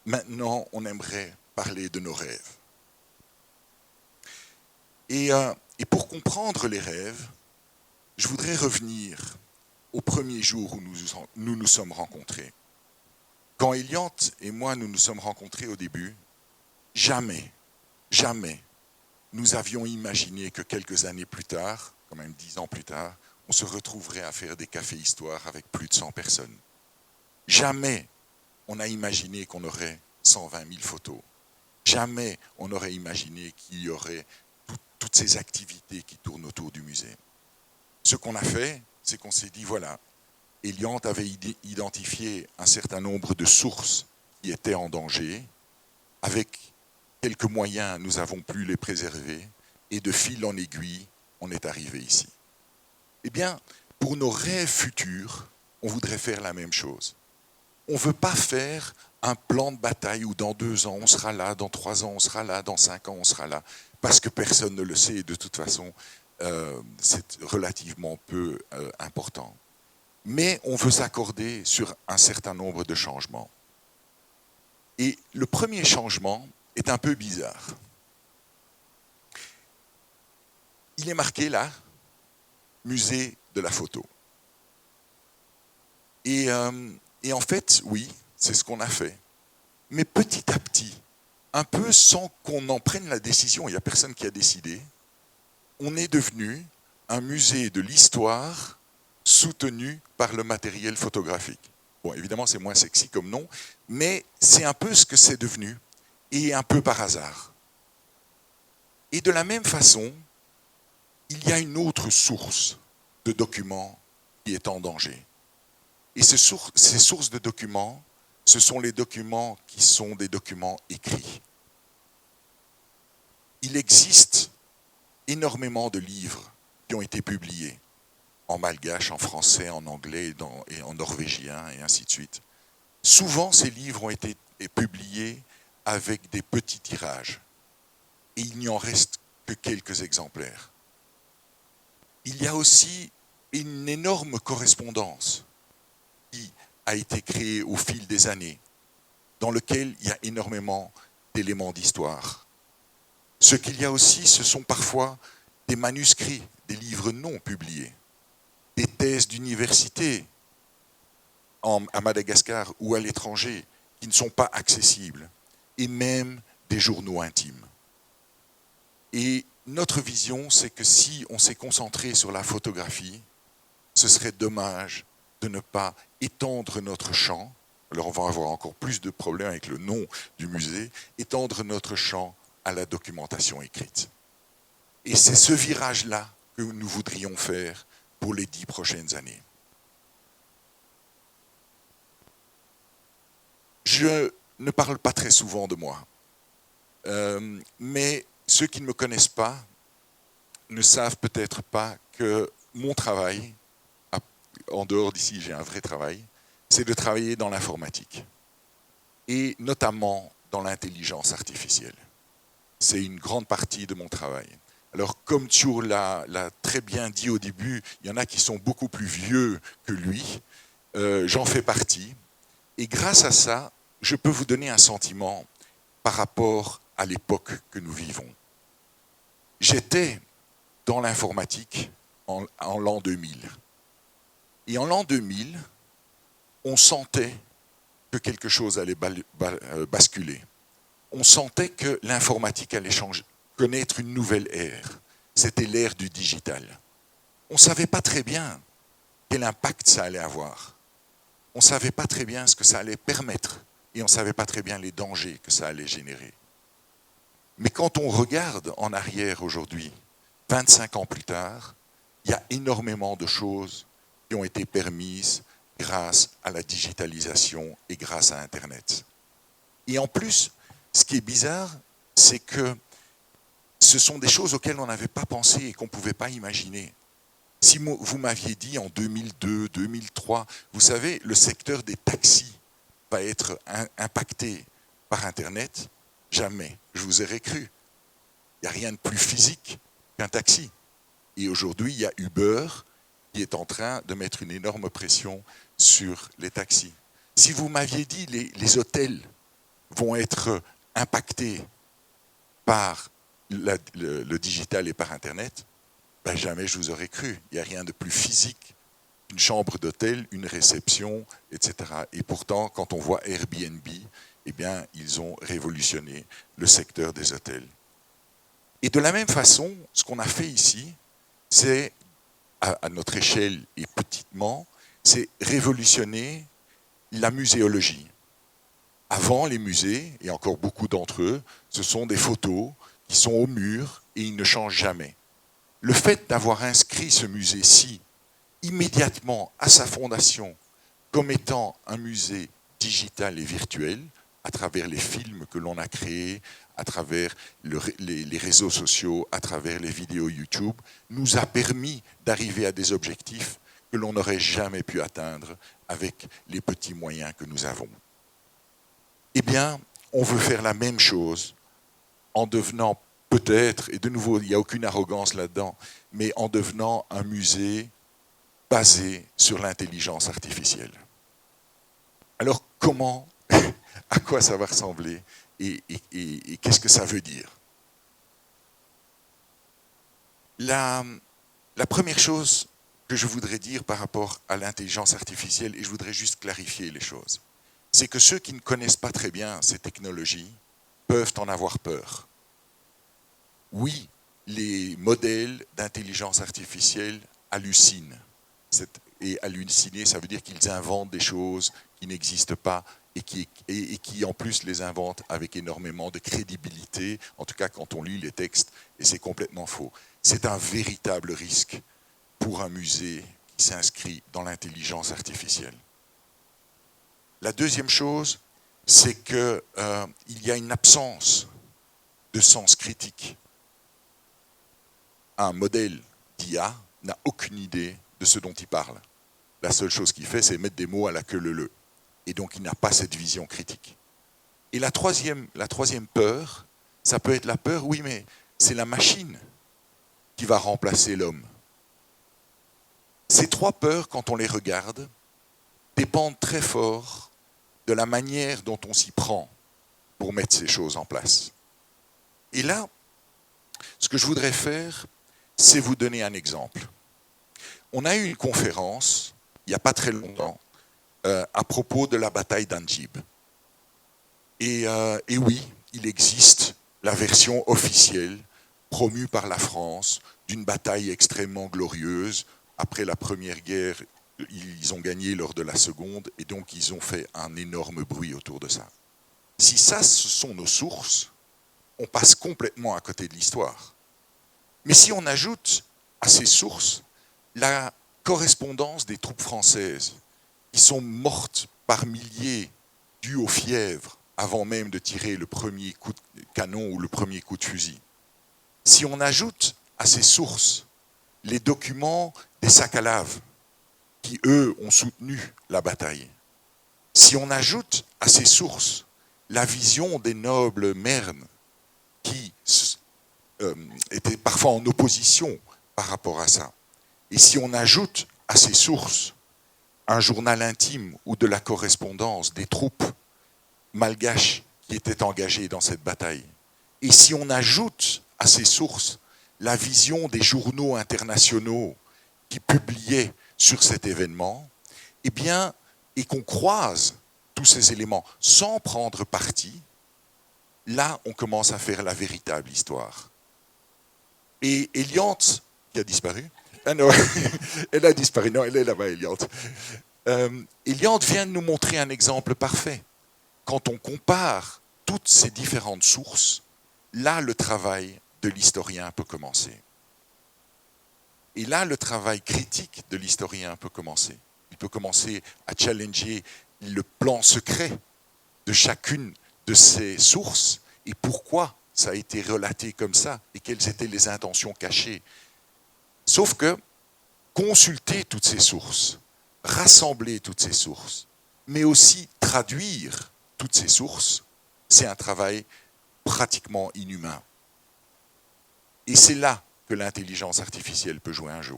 maintenant on aimerait parler de nos rêves. Et pour comprendre les rêves, je voudrais revenir au premier jour où nous nous sommes rencontrés. Quand Eliante et moi nous nous sommes rencontrés au début, jamais nous avions imaginé que quelques années plus tard, quand même 10 ans plus tard, on se retrouverait à faire des cafés histoires avec plus de 100 personnes. Jamais on a imaginé qu'on aurait 120 000 photos. Jamais on aurait imaginé qu'il y aurait toutes ces activités qui tournent autour du musée. Ce qu'on a fait, c'est qu'on s'est dit, voilà, Eliante avait identifié un certain nombre de sources qui étaient en danger. Avec quelques moyens, nous avons pu les préserver. Et de fil en aiguille, on est arrivé ici. Eh bien, pour nos rêves futurs, on voudrait faire la même chose. On ne veut pas faire un plan de bataille où dans 2 ans, on sera là, dans 3 ans, on sera là, dans 5 ans, on sera là, parce que personne ne le sait et de toute façon, c'est relativement peu important. Mais on veut s'accorder sur un certain nombre de changements. Et le premier changement est un peu bizarre. Il est marqué là, musée de la photo. Et en fait, oui, c'est ce qu'on a fait. Mais petit à petit, un peu sans qu'on en prenne la décision, il n'y a personne qui a décidé, on est devenu un musée de l'histoire soutenu par le matériel photographique. Bon, évidemment, c'est moins sexy comme nom, mais c'est un peu ce que c'est devenu, et un peu par hasard. Et de la même façon, il y a une autre source de documents qui est en danger. Et ces sources de documents, ce sont les documents qui sont des documents écrits. Il existe énormément de livres qui ont été publiés en malgache, en français, en anglais et en norvégien, et ainsi de suite. Souvent, ces livres ont été publiés avec des petits tirages. Et il n'y en reste que quelques exemplaires. Il y a aussi une énorme correspondance qui a été créée au fil des années, dans lequel il y a énormément d'éléments d'histoire. Ce qu'il y a aussi, ce sont parfois des manuscrits, des livres non publiés, des thèses d'université à Madagascar ou à l'étranger qui ne sont pas accessibles, et même des journaux intimes. Et notre vision, c'est que si on s'est concentré sur la photographie, ce serait dommage de ne pas étendre notre champ. Alors on va avoir encore plus de problèmes avec le nom du musée, étendre notre champ à la documentation écrite. Et c'est ce virage-là que nous voudrions faire pour les 10 prochaines années. Je ne parle pas très souvent de moi, mais ceux qui ne me connaissent pas ne savent peut-être pas que mon travail, en dehors d'ici j'ai un vrai travail, c'est de travailler dans l'informatique, et notamment dans l'intelligence artificielle. C'est une grande partie de mon travail. Alors, comme Tchur l'a très bien dit au début, il y en a qui sont beaucoup plus vieux que lui. J'en fais partie. Et grâce à ça, je peux vous donner un sentiment par rapport à l'époque que nous vivons. J'étais dans l'informatique en l'an 2000. Et en l'an 2000, on sentait que quelque chose allait basculer. On sentait que l'informatique allait connaître une nouvelle ère. C'était l'ère du digital. On ne savait pas très bien quel impact ça allait avoir. On ne savait pas très bien ce que ça allait permettre. Et on ne savait pas très bien les dangers que ça allait générer. Mais quand on regarde en arrière aujourd'hui, 25 ans plus tard, il y a énormément de choses qui ont été permises grâce à la digitalisation et grâce à Internet. Et en plus, ce qui est bizarre, c'est que ce sont des choses auxquelles on n'avait pas pensé et qu'on ne pouvait pas imaginer. Si vous m'aviez dit en 2002, 2003, vous savez, le secteur des taxis va être impacté par Internet, jamais je vous aurais cru. Il n'y a rien de plus physique qu'un taxi. Et aujourd'hui, il y a Uber qui est en train de mettre une énorme pression sur les taxis. Si vous m'aviez dit les hôtels vont être impactés par le digital et par Internet, ben jamais je vous aurais cru. Il n'y a rien de plus physique qu'une chambre d'hôtel, une réception, etc. Et pourtant, quand on voit Airbnb, eh bien, ils ont révolutionné le secteur des hôtels. Et de la même façon, ce qu'on a fait ici, c'est, à notre échelle et petitement, c'est révolutionner la muséologie. Avant, les musées, et encore beaucoup d'entre eux, ce sont des photos qui sont au mur et ils ne changent jamais. Le fait d'avoir inscrit ce musée-ci immédiatement à sa fondation comme étant un musée digital et virtuel, à travers les films que l'on a créés, à travers les réseaux sociaux, à travers les vidéos YouTube, nous a permis d'arriver à des objectifs que l'on n'aurait jamais pu atteindre avec les petits moyens que nous avons. Eh bien, on veut faire la même chose en devenant peut-être, et de nouveau, il n'y a aucune arrogance là-dedans, mais en devenant un musée basé sur l'intelligence artificielle. Alors, comment, à quoi ça va ressembler et qu'est-ce que ça veut dire? La première chose que je voudrais dire par rapport à l'intelligence artificielle, et je voudrais juste clarifier les choses, c'est que ceux qui ne connaissent pas très bien ces technologies peuvent en avoir peur. Oui, les modèles d'intelligence artificielle hallucinent. Et halluciner, ça veut dire qu'ils inventent des choses qui n'existent pas et qui en plus les inventent avec énormément de crédibilité, en tout cas quand on lit les textes, et c'est complètement faux. C'est un véritable risque pour un musée qui s'inscrit dans l'intelligence artificielle. La deuxième chose, c'est qu'il y a une absence de sens critique. Un modèle d'IA n'a aucune idée de ce dont il parle. La seule chose qu'il fait, c'est mettre des mots à la queue leu-leu. Et donc, il n'a pas cette vision critique. Et la troisième peur, ça peut être la peur, oui, mais c'est la machine qui va remplacer l'homme. Ces trois peurs, quand on les regarde, dépendent très fort de la manière dont on s'y prend pour mettre ces choses en place. Et là, ce que je voudrais faire, c'est vous donner un exemple. On a eu une conférence, il n'y a pas très longtemps, à propos de la bataille d'Antibes. Et oui, il existe la version officielle, promue par la France, d'une bataille extrêmement glorieuse. Après la Première Guerre, ils ont gagné lors de la Seconde, et donc ils ont fait un énorme bruit autour de ça. Si ça, ce sont nos sources, on passe complètement à côté de l'histoire. Mais si on ajoute à ces sources la correspondance des troupes françaises qui sont mortes par milliers dues aux fièvres avant même de tirer le premier coup de canon ou le premier coup de fusil, si on ajoute à ces sources les documents des sacs à lave qui, eux, ont soutenu la bataille, si on ajoute à ces sources la vision des nobles mernes qui étaient parfois en opposition par rapport à ça, et si on ajoute à ces sources un journal intime ou de la correspondance des troupes malgaches qui étaient engagées dans cette bataille, et si on ajoute à ces sources la vision des journaux internationaux qui publiaient sur cet événement, eh bien, et qu'on croise tous ces éléments sans prendre parti, là, on commence à faire la véritable histoire. Et Eliante, qui a disparu, ah non, elle a disparu, non, elle est là-bas, Eliante. Eliante vient de nous montrer un exemple parfait. Quand on compare toutes ces différentes sources, là, le travail de l'historien peut commencer. Et là, le travail critique de l'historien peut commencer. Il peut commencer à challenger le plan secret de chacune de ces sources et pourquoi ça a été relaté comme ça et quelles étaient les intentions cachées. Sauf que consulter toutes ces sources, rassembler toutes ces sources, mais aussi traduire toutes ces sources, c'est un travail pratiquement inhumain. Et c'est là que l'intelligence artificielle peut jouer un jeu.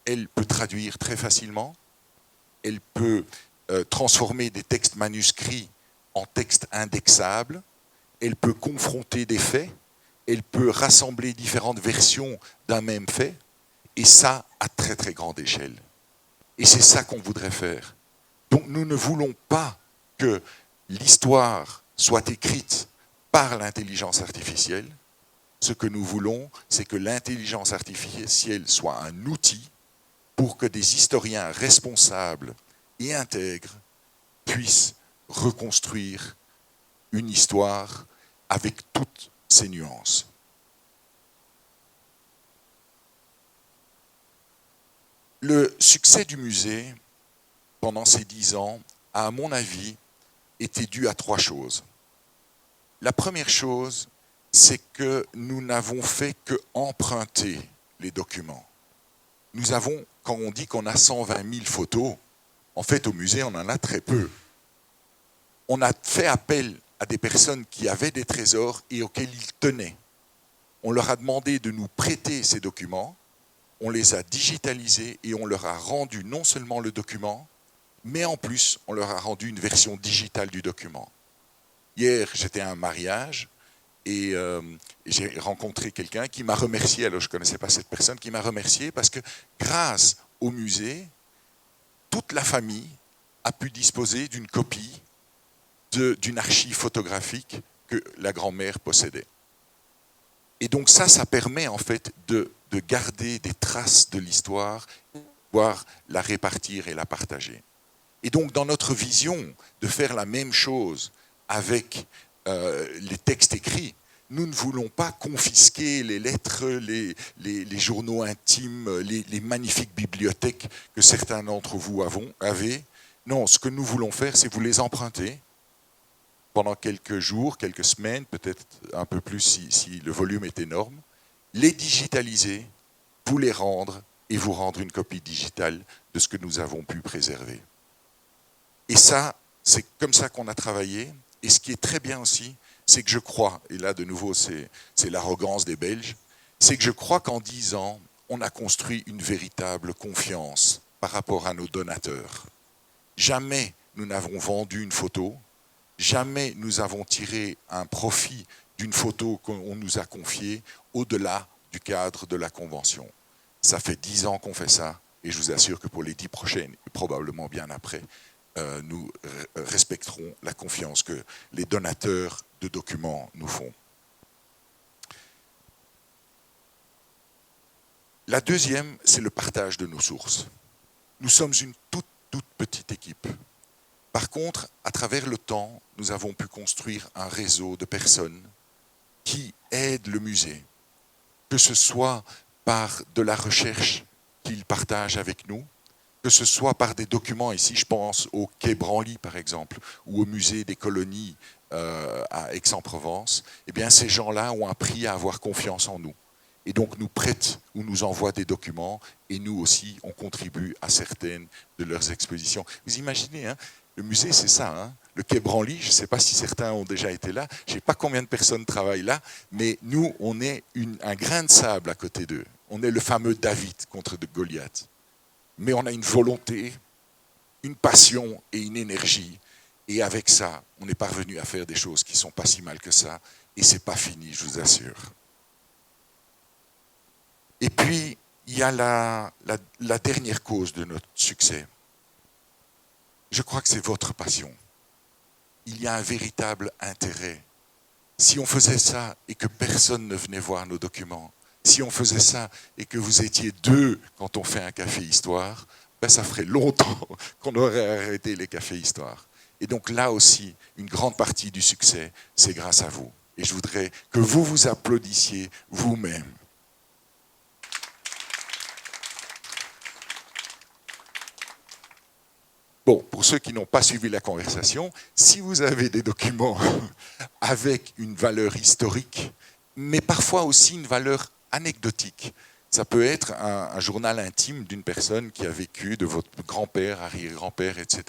Elle peut traduire très facilement, elle peut transformer des textes manuscrits en textes indexables, elle peut confronter des faits, elle peut rassembler différentes versions d'un même fait, et ça à très très grande échelle. Et c'est ça qu'on voudrait faire. Donc nous ne voulons pas que l'histoire soit écrite par l'intelligence artificielle. Ce que nous voulons, c'est que l'intelligence artificielle soit un outil pour que des historiens responsables et intègres puissent reconstruire une histoire avec toutes ses nuances. Le succès du musée pendant ces 10 ans, à mon avis, était dû à 3 choses. La première chose, c'est que nous n'avons fait que emprunter les documents. Nous avons, quand on dit qu'on a 120 000 photos, en fait au musée on en a très peu. On a fait appel à des personnes qui avaient des trésors et auxquels ils tenaient. On leur a demandé de nous prêter ces documents, on les a digitalisés et on leur a rendu non seulement le document, mais en plus on leur a rendu une version digitale du document. Hier j'étais à un mariage, et j'ai rencontré quelqu'un qui m'a remercié, alors je ne connaissais pas cette personne, qui m'a remercié parce que grâce au musée, toute la famille a pu disposer d'une copie d'une archive photographique que la grand-mère possédait. Et donc ça permet en fait de garder des traces de l'histoire, pouvoir la répartir et la partager. Et donc dans notre vision de faire la même chose avec les textes écrits, nous ne voulons pas confisquer les lettres, les journaux intimes, les magnifiques bibliothèques que certains d'entre vous avaient. Non, ce que nous voulons faire, c'est vous les emprunter pendant quelques jours, quelques semaines, peut-être un peu plus si le volume est énorme, les digitaliser, vous les rendre et vous rendre une copie digitale de ce que nous avons pu préserver. Et ça, c'est comme ça qu'on a travaillé. Et ce qui est très bien aussi, c'est que je crois, et là de nouveau c'est l'arrogance des Belges, c'est que je crois qu'en 10 ans, on a construit une véritable confiance par rapport à nos donateurs. Jamais nous n'avons vendu une photo, jamais nous avons tiré un profit d'une photo qu'on nous a confiée au-delà du cadre de la convention. Ça fait 10 ans qu'on fait ça, et je vous assure que pour les 10 prochaines, et probablement bien après, nous respecterons la confiance que les donateurs de documents nous font. La deuxième, c'est le partage de nos sources. Nous sommes une toute petite équipe. Par contre, à travers le temps, nous avons pu construire un réseau de personnes qui aident le musée, que ce soit par de la recherche qu'ils partagent avec nous, que ce soit par des documents, ici je pense au Quai Branly par exemple, ou au musée des colonies à Aix-en-Provence, eh bien ces gens-là ont appris à avoir confiance en nous. Et donc nous prêtent ou nous envoient des documents, et nous aussi on contribue à certaines de leurs expositions. Vous imaginez, hein, le musée c'est ça, hein, le Quai Branly, je ne sais pas si certains ont déjà été là, je ne sais pas combien de personnes travaillent là, mais nous on est un grain de sable à côté d'eux. On est le fameux David contre Goliath. Mais on a une volonté, une passion et une énergie. Et avec ça, on est parvenu à faire des choses qui ne sont pas si mal que ça. Et ce n'est pas fini, je vous assure. Et puis, il y a la dernière cause de notre succès. Je crois que c'est votre passion. Il y a un véritable intérêt. Si on faisait ça et que personne ne venait voir nos documents, si on faisait ça et que vous étiez 2 quand on fait un café histoire, ben ça ferait longtemps qu'on aurait arrêté les cafés histoire. Et donc là aussi, une grande partie du succès, c'est grâce à vous. Et je voudrais que vous vous applaudissiez vous-même. Bon, pour ceux qui n'ont pas suivi la conversation, si vous avez des documents avec une valeur historique, mais parfois aussi une valeur anecdotique, Ça peut être un journal intime d'une personne qui a vécu, de votre grand-père, arrière-grand-père, etc.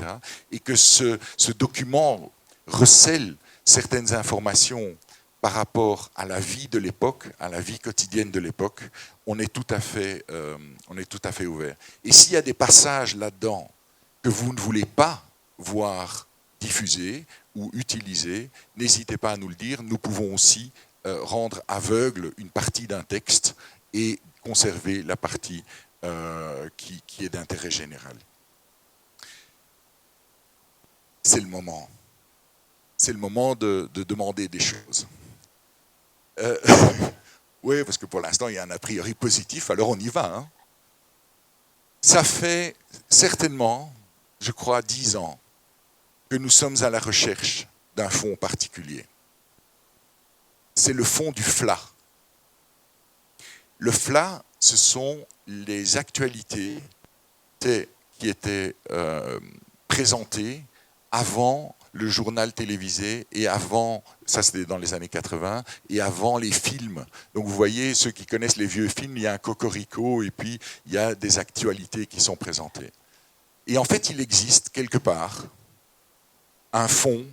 Et que ce document recèle certaines informations par rapport à la vie de l'époque, à la vie quotidienne de l'époque, on est tout à fait ouvert. Et s'il y a des passages là-dedans que vous ne voulez pas voir diffusés ou utilisés, n'hésitez pas à nous le dire. Nous pouvons aussi rendre aveugle une partie d'un texte et conserver la partie qui est d'intérêt général. C'est le moment. C'est le moment de demander des choses. Oui, parce que pour l'instant, il y a un a priori positif, alors on y va. Hein. Ça fait certainement, je crois, 10 ans que nous sommes à la recherche d'un fonds particulier. C'est le fonds du FLA. Le FLA, ce sont les actualités qui étaient présentées avant le journal télévisé et avant, ça c'était dans les années 80, et avant les films. Donc vous voyez, ceux qui connaissent les vieux films, il y a un cocorico et puis il y a des actualités qui sont présentées. Et en fait, il existe quelque part un fonds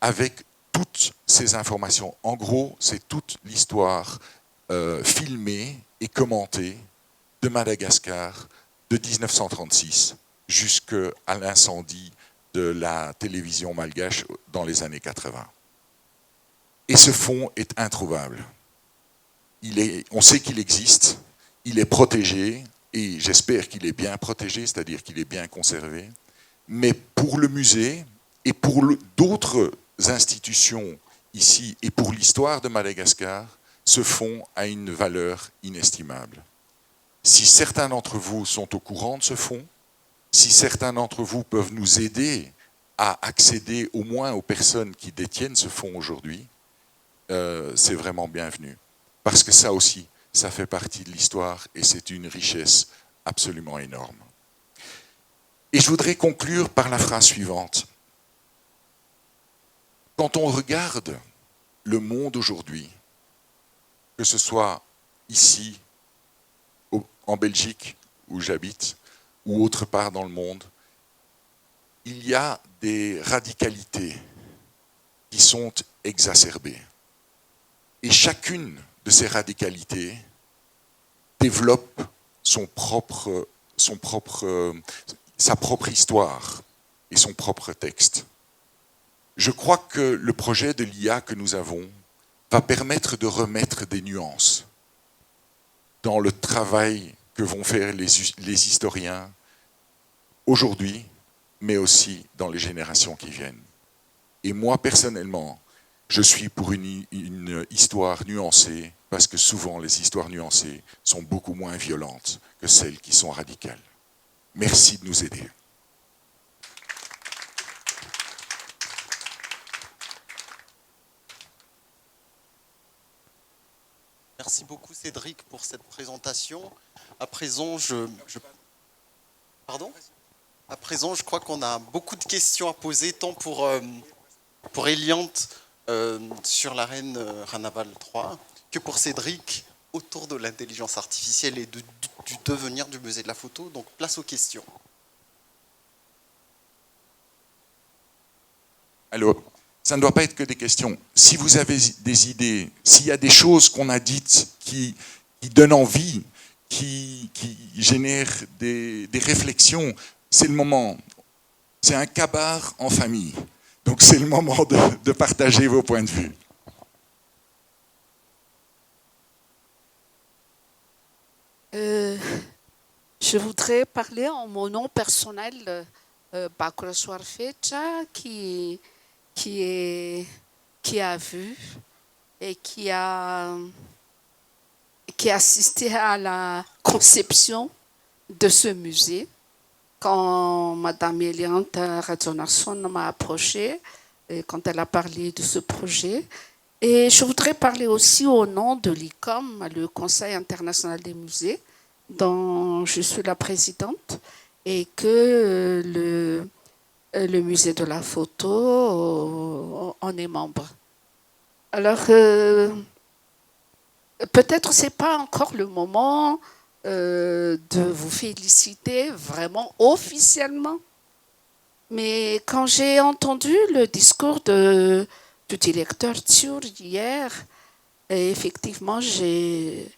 avec toutes ces informations. En gros, c'est toute l'histoire filmée et commentée de Madagascar de 1936 jusqu'à l'incendie de la télévision malgache dans les années 80. Et ce fonds est introuvable. On sait qu'il existe, il est protégé, et j'espère qu'il est bien protégé, c'est-à-dire qu'il est bien conservé. Mais pour le musée et pour d'autres institutions ici et pour l'histoire de Madagascar, ce fonds a une valeur inestimable. Si certains d'entre vous sont au courant de ce fonds, si certains d'entre vous peuvent nous aider à accéder au moins aux personnes qui détiennent ce fonds aujourd'hui, c'est vraiment bienvenu. Parce que ça aussi, ça fait partie de l'histoire et c'est une richesse absolument énorme. Et je voudrais conclure par la phrase suivante. Quand on regarde le monde aujourd'hui, que ce soit ici, en Belgique, où j'habite, ou autre part dans le monde, il y a des radicalités qui sont exacerbées. Et chacune de ces radicalités développe sa propre histoire et son propre texte. Je crois que le projet de l'IA que nous avons va permettre de remettre des nuances dans le travail que vont faire les historiens aujourd'hui, mais aussi dans les générations qui viennent. Et moi, personnellement, je suis pour une histoire nuancée, parce que souvent les histoires nuancées sont beaucoup moins violentes que celles qui sont radicales. Merci de nous aider. Merci beaucoup Cédric pour cette présentation. À présent, Pardon ? À présent, je crois qu'on a beaucoup de questions à poser, tant pour Eliante sur l'arène Ranaval 3, que pour Cédric autour de l'intelligence artificielle et du devenir du musée de la photo. Donc, place aux questions. Alors, ça ne doit pas être que des questions. Si vous avez des idées, s'il y a des choses qu'on a dites qui donnent envie, qui génèrent des réflexions, c'est le moment. C'est un kabar en famille. Donc c'est le moment de partager vos points de vue. Je voudrais parler en mon nom personnel, Bakura Soarfecha, qui a vu et qui a assisté à la conception de ce musée. Quand Madame Eliante Radzonarsson m'a approché, et quand elle a parlé de ce projet, et je voudrais parler aussi au nom de l'ICOM, le Conseil international des musées, dont je suis la présidente, et que le musée de la photo en est membre. Alors, peut-être c'est pas encore le moment de vous féliciter vraiment officiellement. Mais quand j'ai entendu le discours du directeur Tiour hier, effectivement, j'ai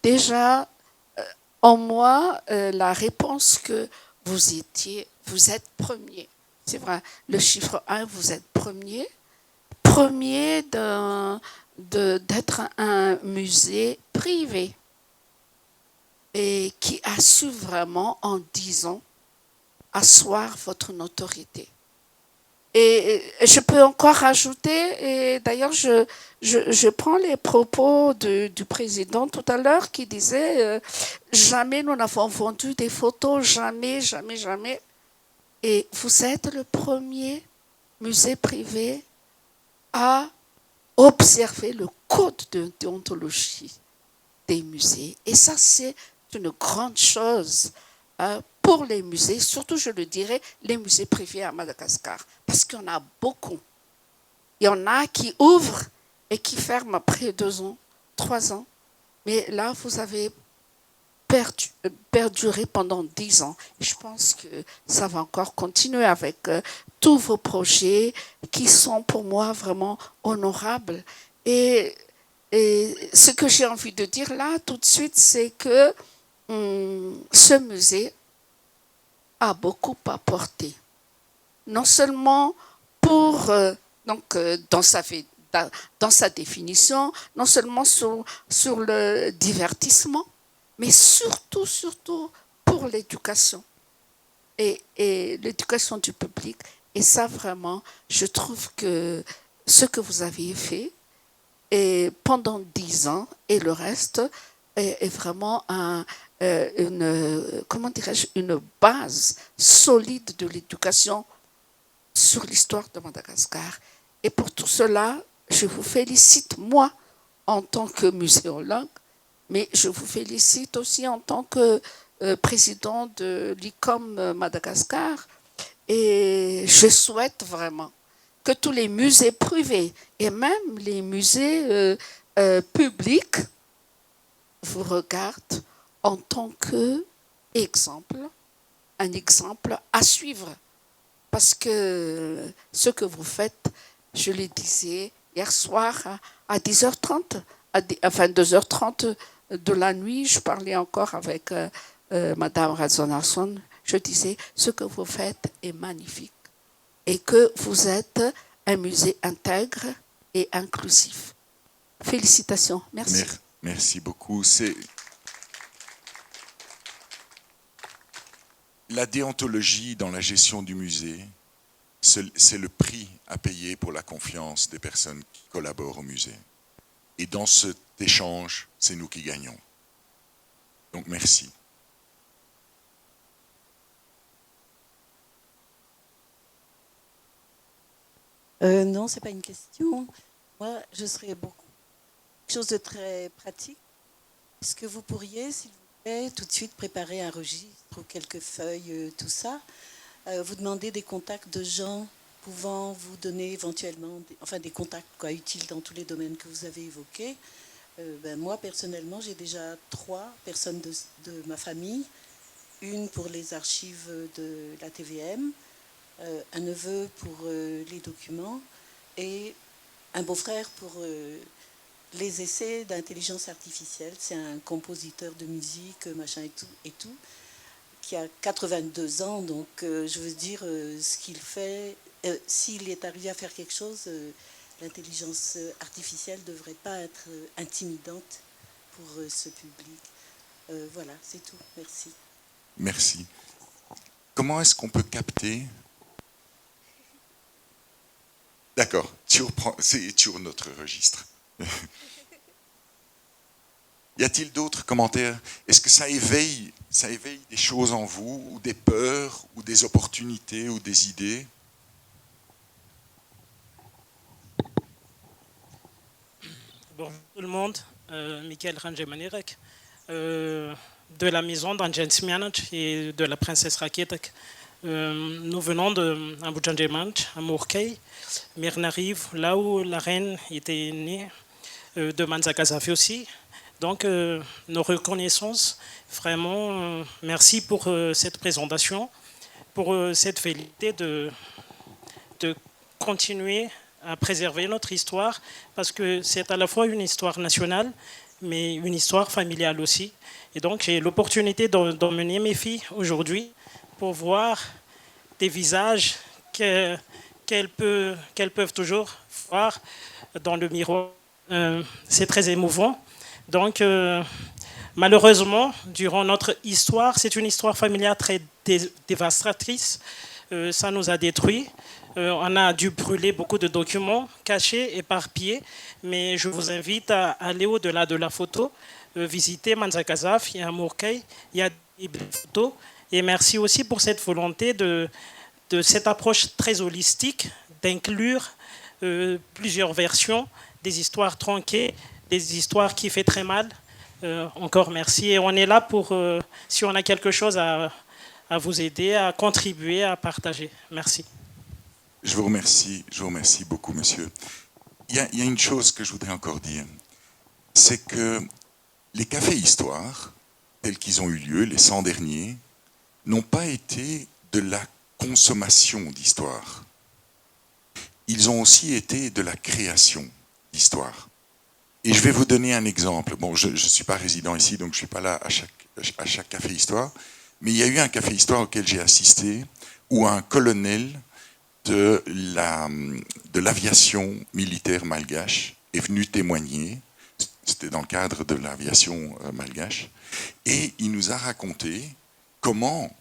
déjà en moi la réponse que vous êtes premier. C'est vrai, le chiffre 1, vous êtes premier. Premier d'être un musée privé et qui a su vraiment en 10 ans asseoir votre notoriété. Et je peux encore rajouter, et d'ailleurs je prends les propos du président tout à l'heure qui disait jamais nous n'avons vendu des photos, jamais, jamais, jamais. Et vous êtes le premier musée privé à observer le code de déontologie des musées. Et ça, c'est une grande chose pour les musées, surtout, je le dirais, les musées privés à Madagascar, parce qu'il y en a beaucoup. Il y en a qui ouvrent et qui ferment après 2 ans, 3 ans. Mais là, vous avez perduré pendant 10 ans. Et je pense que ça va encore continuer avec tous vos projets qui sont pour moi vraiment honorables. Et ce que j'ai envie de dire là tout de suite, c'est que ce musée a beaucoup apporté. Non seulement pour, dans sa définition, non seulement sur le divertissement, mais surtout pour l'éducation et l'éducation du public. Et ça, vraiment, je trouve que ce que vous avez fait et pendant 10 ans et le reste est vraiment une base solide de l'éducation sur l'histoire de Madagascar. Et pour tout cela, je vous félicite, moi, en tant que muséologue, mais je vous félicite aussi en tant que président de l'ICOM Madagascar. Et je souhaite vraiment que tous les musées privés et même les musées publics vous regardent en tant qu'exemple, un exemple à suivre. Parce que ce que vous faites, je le disais hier soir à 10h30, enfin 2h30 de la nuit, je parlais encore avec Madame Radzonarsson, je disais, ce que vous faites est magnifique et que vous êtes un musée intègre et inclusif. Félicitations. Merci. Merci beaucoup. La déontologie dans la gestion du musée, c'est le prix à payer pour la confiance des personnes qui collaborent au musée. Et dans cet échange, c'est nous qui gagnons. Donc merci. Non, ce n'est pas une question. Moi, je serais beaucoup. Quelque chose de très pratique. Est-ce que vous pourriez, s'il vous plaît, tout de suite préparer un registre ou quelques feuilles, tout ça, vous demander des contacts de gens pouvant vous donner éventuellement, des contacts utiles dans tous les domaines que vous avez évoqués. Moi, personnellement, j'ai déjà 3 personnes de ma famille. Une pour les archives de la TVM, un neveu pour les documents et un beau-frère pour les essais d'intelligence artificielle. C'est un compositeur de musique, machin et tout, qui a 82 ans. Donc, je veux dire, ce qu'il fait, s'il est arrivé à faire quelque chose, l'intelligence artificielle ne devrait pas être intimidante pour ce public. Voilà, c'est tout. Merci. Merci. Comment est-ce qu'on peut capter? D'accord, c'est sur notre registre. Y a-t-il d'autres commentaires? Est-ce que ça éveille des choses en vous, ou des peurs, ou des opportunités, ou des idées? Bonjour tout le monde, Michael Rangemanirek, de la maison d'Angel Smianach et de la princesse Raketak. Nous venons d'Ambudjanjemant, à Mourkei, mais on arrive là où la reine était née, de Manzakazafi aussi. Donc, nos reconnaissances, vraiment, merci pour cette présentation, pour cette velléité de continuer à préserver notre histoire, parce que c'est à la fois une histoire nationale, mais une histoire familiale aussi. Et donc, j'ai l'opportunité d'emmener mes filles aujourd'hui pour voir des visages qu'elles peuvent toujours voir dans le miroir. C'est très émouvant. Donc, malheureusement, durant notre histoire, c'est une histoire familiale très dévastatrice. Ça nous a détruits. On a dû brûler beaucoup de documents cachés, éparpillés. Mais je vous invite à aller au-delà de la photo, visiter Manzakazafi, il y a un Mourkei, il y a des photos. Et merci aussi pour cette volonté de cette approche très holistique, d'inclure plusieurs versions, des histoires tronquées, des histoires qui font très mal. Encore merci. Et on est là pour, si on a quelque chose à vous aider, à contribuer, à partager. Merci. Je vous remercie beaucoup, monsieur. Il y a une chose que je voudrais encore dire, c'est que les cafés histoires, tels qu'ils ont eu lieu, les 100 derniers, n'ont pas été de la consommation d'histoire. Ils ont aussi été de la création d'histoire. Et je vais vous donner un exemple. Bon, je ne suis pas résident ici, donc je ne suis pas là à chaque café histoire, mais il y a eu un café histoire auquel j'ai assisté, où un colonel de l'aviation militaire malgache est venu témoigner. C'était dans le cadre de l'aviation malgache. Et il nous a raconté comment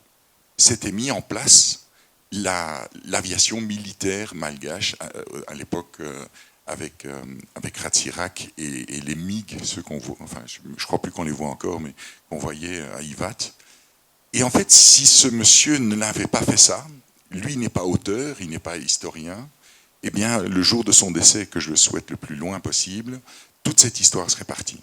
s'était mis en place l'aviation militaire malgache à l'époque avec Ratsirak et les MiG, ceux qu'on voit, enfin je crois plus qu'on les voit encore, mais qu'on voyait à Ivat. Et en fait, si ce monsieur ne n'avait pas fait ça, lui n'est pas auteur, il n'est pas historien, eh bien, le jour de son décès, que je le souhaite le plus loin possible, toute cette histoire serait partie.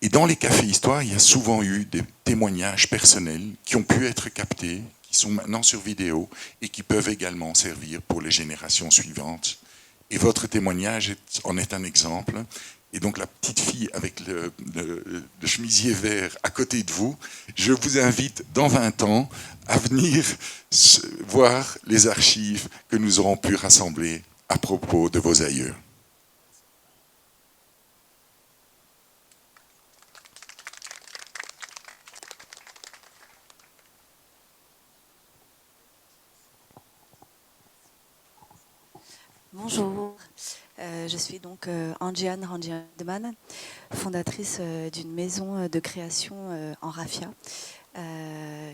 Et dans les cafés histoires, il y a souvent eu des témoignages personnels qui ont pu être captés, qui sont maintenant sur vidéo et qui peuvent également servir pour les générations suivantes. Et votre témoignage en est un exemple. Et donc la petite fille avec le chemisier vert à côté de vous, je vous invite dans 20 ans à venir voir les archives que nous aurons pu rassembler à propos de vos aïeux. Bonjour, je suis donc Anjian Ranjiadman, fondatrice d'une maison de création en raffia,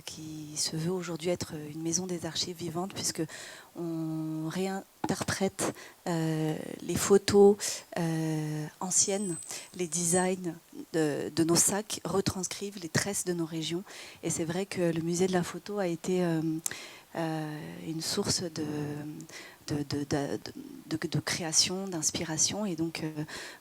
qui se veut aujourd'hui être une maison des archives vivantes, puisque on réinterprète les photos anciennes, les designs de nos sacs, retranscrivent les tresses de nos régions. Et c'est vrai que le musée de la photo a été une source de création, d'inspiration. Et donc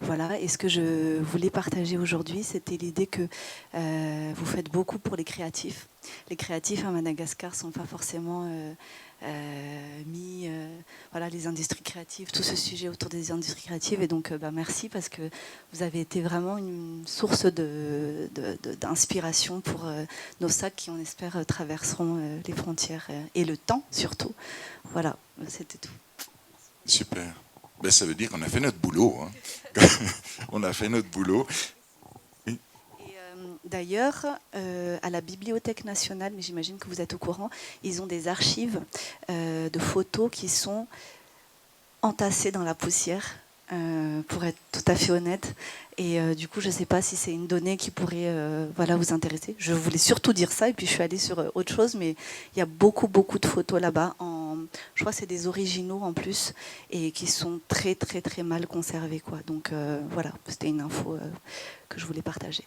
voilà, et ce que je voulais partager aujourd'hui, c'était l'idée que vous faites beaucoup pour les créatifs. Les créatifs à Madagascar ne sont pas forcément mis, voilà, les industries créatives, tout ce sujet autour des industries créatives. Et donc merci, parce que vous avez été vraiment une source d'inspiration pour nos sacs qui, on espère, traverseront les frontières et le temps surtout. Voilà, c'était tout. Super. Ben, ça veut dire qu'on a fait notre boulot. Hein. On a fait notre boulot. Oui. Et d'ailleurs, à la Bibliothèque nationale, mais j'imagine que vous êtes au courant, ils ont des archives de photos qui sont entassées dans la poussière, pour être tout à fait honnête. Et du coup, je ne sais pas si c'est une donnée qui pourrait voilà, vous intéresser. Je voulais surtout dire ça, et puis je suis allée sur autre chose, mais il y a beaucoup de photos là-bas. Je crois que c'est des originaux en plus, et qui sont très mal conservés, quoi. Donc voilà, c'était une info que je voulais partager.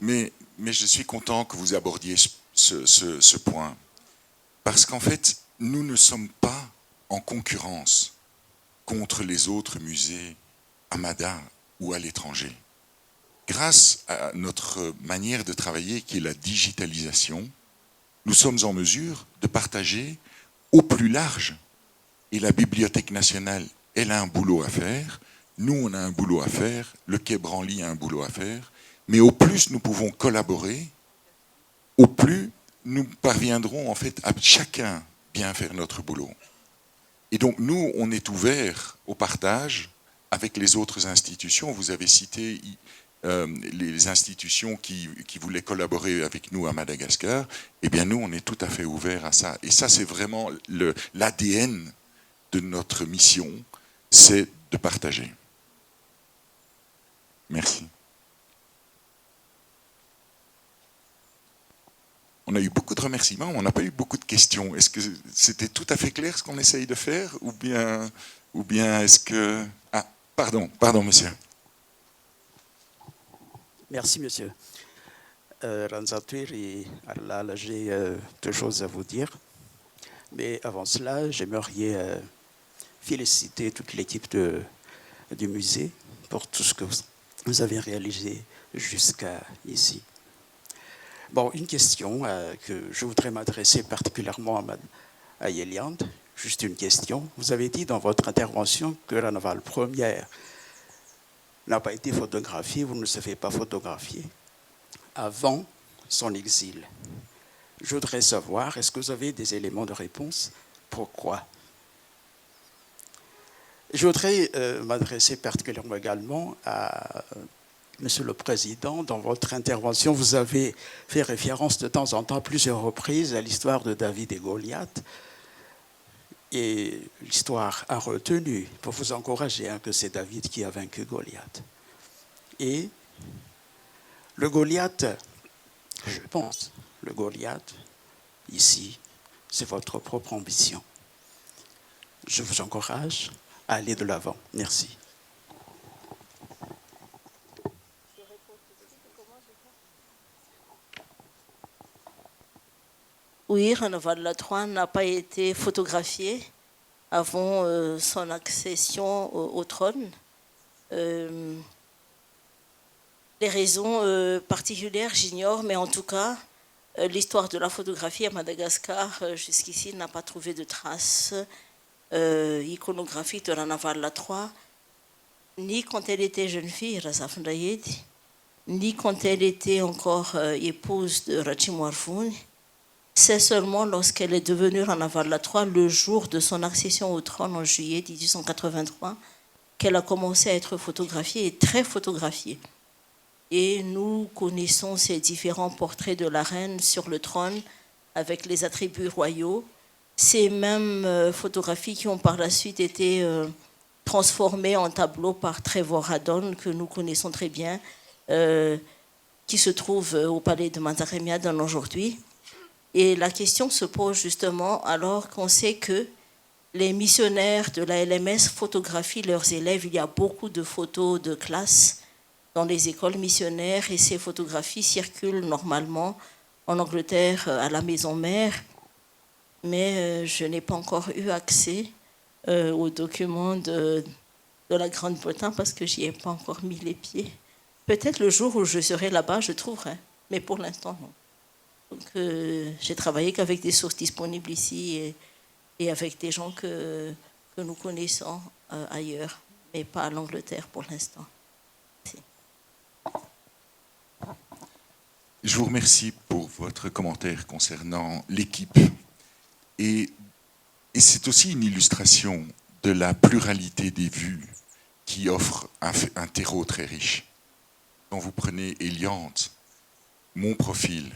Mais je suis content que vous abordiez ce point. Parce qu'en fait, nous ne sommes pas en concurrence contre les autres musées à Mada ou à l'étranger. Grâce à notre manière de travailler, qui est la digitalisation, nous sommes en mesure de partager au plus large. Et la Bibliothèque nationale, elle a un boulot à faire, Nous, on a un boulot à faire, le Quai Branly a un boulot à faire, mais au plus nous pouvons collaborer, au plus nous parviendrons en fait à chacun bien faire notre boulot. Et donc nous, on est ouverts au partage avec les autres institutions. Vous avez cité les institutions qui voulaient collaborer avec nous à Madagascar. Eh bien nous, on est tout à fait ouverts à ça. Et ça, c'est vraiment l'ADN de notre mission, c'est de partager. Merci. On a eu beaucoup de remerciements, on n'a pas eu beaucoup de questions. Est-ce que c'était tout à fait clair ce qu'on essaye de faire ou bien est-ce que... Ah, pardon, monsieur. Merci, monsieur. Ranzatur et Allah, j'ai deux choses à vous dire. Mais avant cela, j'aimerais féliciter toute l'équipe du musée pour tout ce que vous avez réalisé jusqu'à ici. Bon, une question que je voudrais m'adresser particulièrement à Yeliande. Juste une question. Vous avez dit dans votre intervention que la navale première n'a pas été photographiée, vous ne savez pas photographier, avant son exil. Je voudrais savoir, est-ce que vous avez des éléments de réponse? Pourquoi? Je voudrais m'adresser particulièrement également à Monsieur le Président. Dans votre intervention, vous avez fait référence de temps en temps, à plusieurs reprises, à l'histoire de David et Goliath. Et l'histoire a retenu, pour vous encourager, que c'est David qui a vaincu Goliath. Et le Goliath, je pense, le Goliath, ici, c'est votre propre ambition. Je vous encourage à aller de l'avant. Merci. Oui, Ranaval 3 n'a pas été photographié avant son accession au trône. Les raisons particulières, j'ignore, mais en tout cas, l'histoire de la photographie à Madagascar, jusqu'ici, n'a pas trouvé de traces iconographiques de Ranaval 3, ni quand elle était jeune fille, Razaf Ndayed, ni quand elle était encore épouse de Rachimwarfoun. C'est seulement lorsqu'elle est devenue Ranaval 3, le jour de son accession au trône en juillet 1883, qu'elle a commencé à être photographiée et très photographiée. Et nous connaissons ces différents portraits de la reine sur le trône avec les attributs royaux. Ces mêmes photographies qui ont par la suite été transformées en tableaux par Trevor Haddon, que nous connaissons très bien, qui se trouve au palais de Mantaremiadan aujourd'hui. Et la question se pose justement alors qu'on sait que les missionnaires de la LMS photographient leurs élèves. Il y a beaucoup de photos de classe dans les écoles missionnaires et ces photographies circulent normalement en Angleterre à la maison mère. Mais je n'ai pas encore eu accès aux documents de la Grande-Bretagne parce que j'y ai pas encore mis les pieds. Peut-être le jour où je serai là-bas, je trouverai, mais pour l'instant, non. Donc, j'ai travaillé qu'avec des sources disponibles ici et avec des gens que nous connaissons ailleurs, mais pas à l'Angleterre pour l'instant. Merci. Je vous remercie pour votre commentaire concernant l'équipe. Et c'est aussi une illustration de la pluralité des vues qui offre un terreau très riche. Quand vous prenez Eliande, mon profil,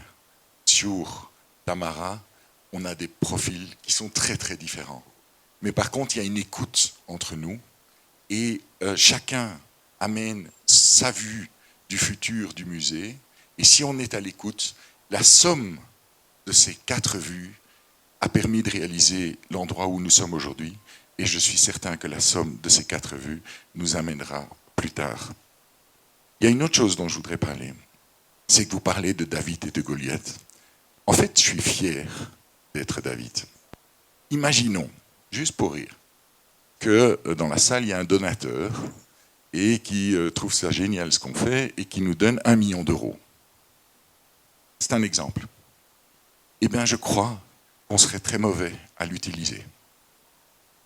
sur Tamara, on a des profils qui sont très très différents. Mais par contre, il y a une écoute entre nous et chacun amène sa vue du futur du musée. Et si on est à l'écoute, la somme de ces 4 vues a permis de réaliser l'endroit où nous sommes aujourd'hui. Et je suis certain que la somme de ces 4 vues nous amènera plus tard. Il y a une autre chose dont je voudrais parler. C'est que vous parlez de David et de Goliath. En fait, je suis fier d'être David. Imaginons, juste pour rire, que dans la salle, il y a un donateur et qui trouve ça génial ce qu'on fait et qui nous donne 1 million d'euros. C'est un exemple. Eh bien, je crois qu'on serait très mauvais à l'utiliser.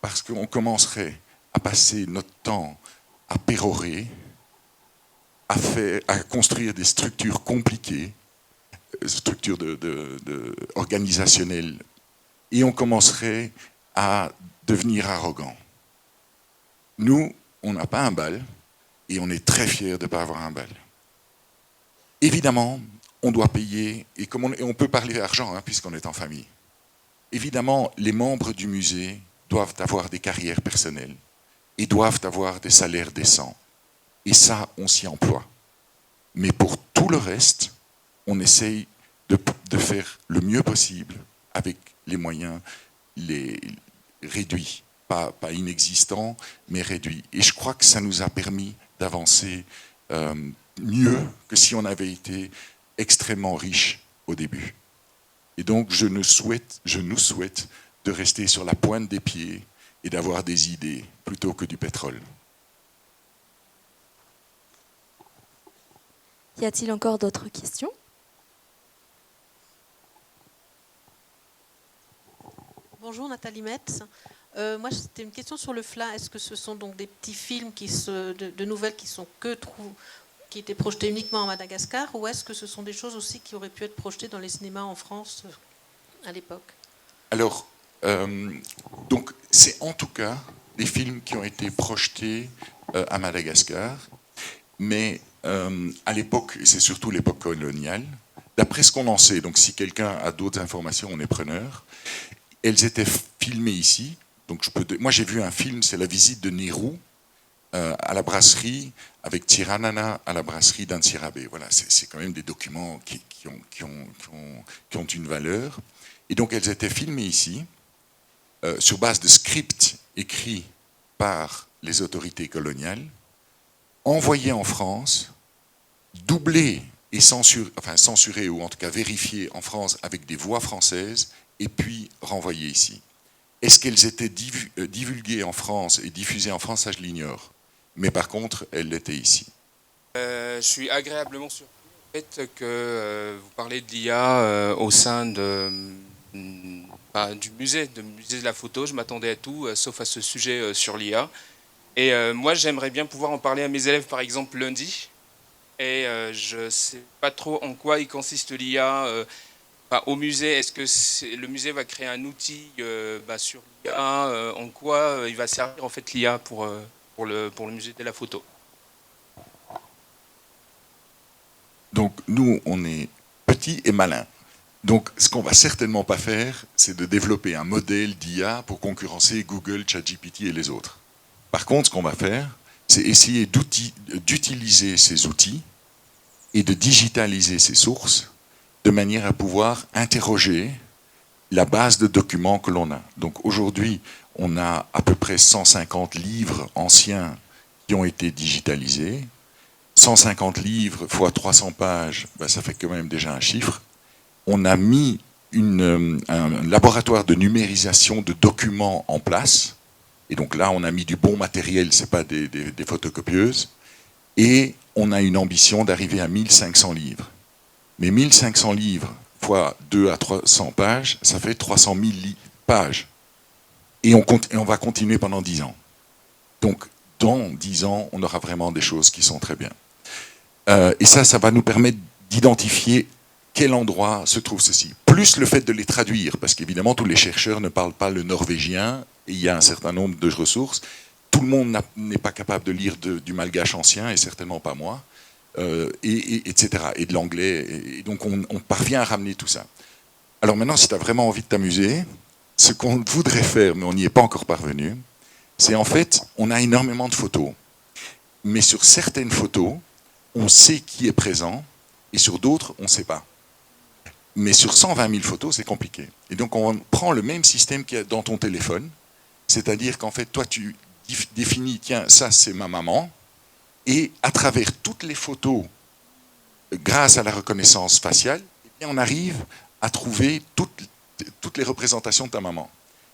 Parce qu'on commencerait à passer notre temps à pérorer, à construire des structures compliquées, structures organisationnelles, et on commencerait à devenir arrogant. Nous, on n'a pas un bal, et on est très fiers de ne pas avoir un bal. Évidemment, on doit payer, et on peut parler d'argent, puisqu'on est en famille. Évidemment, les membres du musée doivent avoir des carrières personnelles et doivent avoir des salaires décents. Et ça, on s'y emploie. Mais pour tout le reste, on essaye de faire le mieux possible avec les moyens réduits. Pas inexistants, mais réduits. Et je crois que ça nous a permis d'avancer mieux que si on avait été extrêmement riche au début. Et donc, je nous souhaite de rester sur la pointe des pieds et d'avoir des idées plutôt que du pétrole. Y a-t-il encore d'autres questions? Bonjour Nathalie Metz. Moi, c'était une question sur le FLA. Est-ce que ce sont donc des petits films de nouvelles qui étaient projetés uniquement à Madagascar, ou est-ce que ce sont des choses aussi qui auraient pu être projetées dans les cinémas en France à l'époque? Alors, donc, c'est en tout cas des films qui ont été projetés à Madagascar, mais à l'époque, et c'est surtout l'époque coloniale, d'après ce qu'on en sait, donc si quelqu'un a d'autres informations, on est preneur, elles étaient filmées ici. Donc moi j'ai vu un film, c'est La visite de Nehru à la brasserie, avec Tsiranana à la brasserie d'Antsirabe. Voilà, c'est quand même des documents qui ont une valeur. Et donc elles étaient filmées ici, sur base de scripts écrits par les autorités coloniales, envoyés en France, doublés et censurés, ou en tout cas vérifiés en France avec des voix françaises, et puis renvoyés ici. Est-ce qu'elles étaient divulguées en France et diffusées en France? Ça, je l'ignore. Mais par contre, elles l'étaient ici. Je suis agréablement surpris du fait que vous parlez de l'IA au sein du musée de la photo. Je m'attendais à tout, sauf à ce sujet sur l'IA. Et moi, j'aimerais bien pouvoir en parler à mes élèves, par exemple, lundi. Et je ne sais pas trop en quoi il consiste l'IA. Au musée, est-ce que le musée va créer un outil sur l'IA? En quoi il va servir en fait l'IA pour le musée de la photo? Donc nous, on est petits et malins. Donc ce qu'on va certainement pas faire, c'est de développer un modèle d'IA pour concurrencer Google, ChatGPT et les autres. Par contre, ce qu'on va faire, c'est essayer d'utiliser ces outils et de digitaliser ces sources de manière à pouvoir interroger la base de documents que l'on a. Donc aujourd'hui, on a à peu près 150 livres anciens qui ont été digitalisés. 150 livres fois 300 pages, ça fait quand même déjà un chiffre. On a mis un laboratoire de numérisation de documents en place. Et donc là, on a mis du bon matériel, ce n'est pas des photocopieuses. Et on a une ambition d'arriver à 1500 livres. Mais 1500 livres fois 2 à 300 pages, ça fait 300 000 pages. Et on va continuer pendant 10 ans. Donc, dans 10 ans, on aura vraiment des choses qui sont très bien. Et ça va nous permettre d'identifier quel endroit se trouve ceci. Plus le fait de les traduire, parce qu'évidemment, tous les chercheurs ne parlent pas le norvégien, et il y a un certain nombre de ressources. Tout le monde n'est pas capable de lire du malgache ancien, et certainement pas moi. Etc. Et de l'anglais. Et donc, on parvient à ramener tout ça. Alors maintenant, si tu as vraiment envie de t'amuser, ce qu'on voudrait faire, mais on n'y est pas encore parvenu, c'est en fait, on a énormément de photos. Mais sur certaines photos, on sait qui est présent, et sur d'autres, on ne sait pas. Mais sur 120 000 photos, c'est compliqué. Et donc, on prend le même système qu'il y a dans ton téléphone, c'est-à-dire qu'en fait, toi, tu définis, tiens, ça, c'est ma maman, et à travers toutes les photos, grâce à la reconnaissance faciale, eh bien, on arrive à trouver toutes les représentations de ta maman.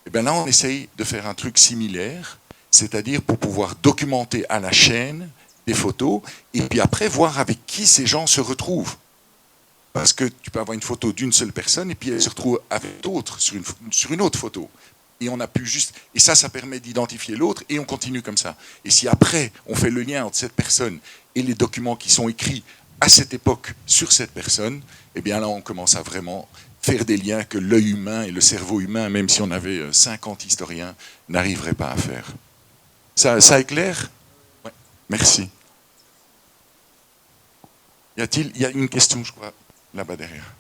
Et bien là, on essaye de faire un truc similaire, c'est-à-dire pour pouvoir documenter à la chaîne des photos, et puis après voir avec qui ces gens se retrouvent. Parce que tu peux avoir une photo d'une seule personne, et puis elle se retrouve avec d'autres sur une autre photo. Et on a pu juste, et ça permet d'identifier l'autre, et on continue comme ça. Et si après, on fait le lien entre cette personne et les documents qui sont écrits à cette époque sur cette personne, eh bien là, on commence à vraiment faire des liens que l'œil humain et le cerveau humain, même si on avait 50 historiens, n'arriveraient pas à faire. Ça est clair? Ouais. Merci. Il y a une question, je crois, là-bas derrière.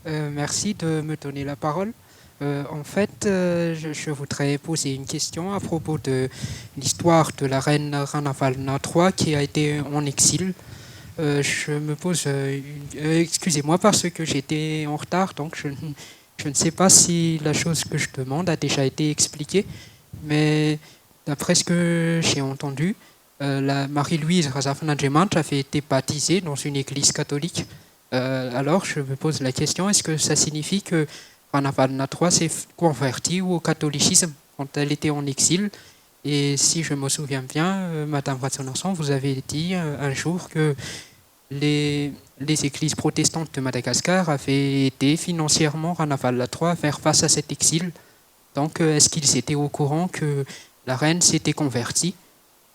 Merci de me donner la parole. En fait, je voudrais poser une question à propos de l'histoire de la reine Ranavalna III qui a été en exil. Je me pose excusez-moi parce que j'étais en retard, donc je ne sais pas si la chose que je demande a déjà été expliquée, mais d'après ce que j'ai entendu, la Marie-Louise Razafna-Gemant avait été baptisée dans une église catholique. Alors, je me pose la question, est-ce que ça signifie que Ranavalna III s'est convertie au catholicisme quand elle était en exil? Et si je me souviens bien, Madame Ratsonarsson, vous avez dit un jour que les églises protestantes de Madagascar avaient aidé financièrement Ranavalna III à faire face à cet exil. Donc, est-ce qu'ils étaient au courant que la reine s'était convertie?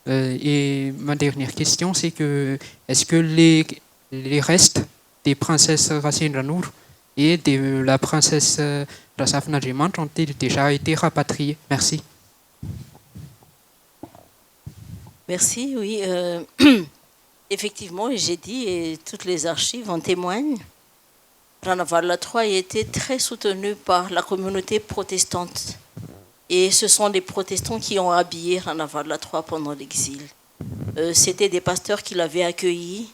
Et ma dernière question, c'est que est-ce que les restes des princesses Rasindanour et de la princesse Razafna-Gemant ont déjà été rapatriés? Merci. Merci, oui. Effectivement, j'ai dit, et toutes les archives en témoignent, Ranavalna III a été très soutenu par la communauté protestante. Et ce sont les protestants qui ont habillé Ranavalna III pendant l'exil. C'était des pasteurs qui l'avaient accueilli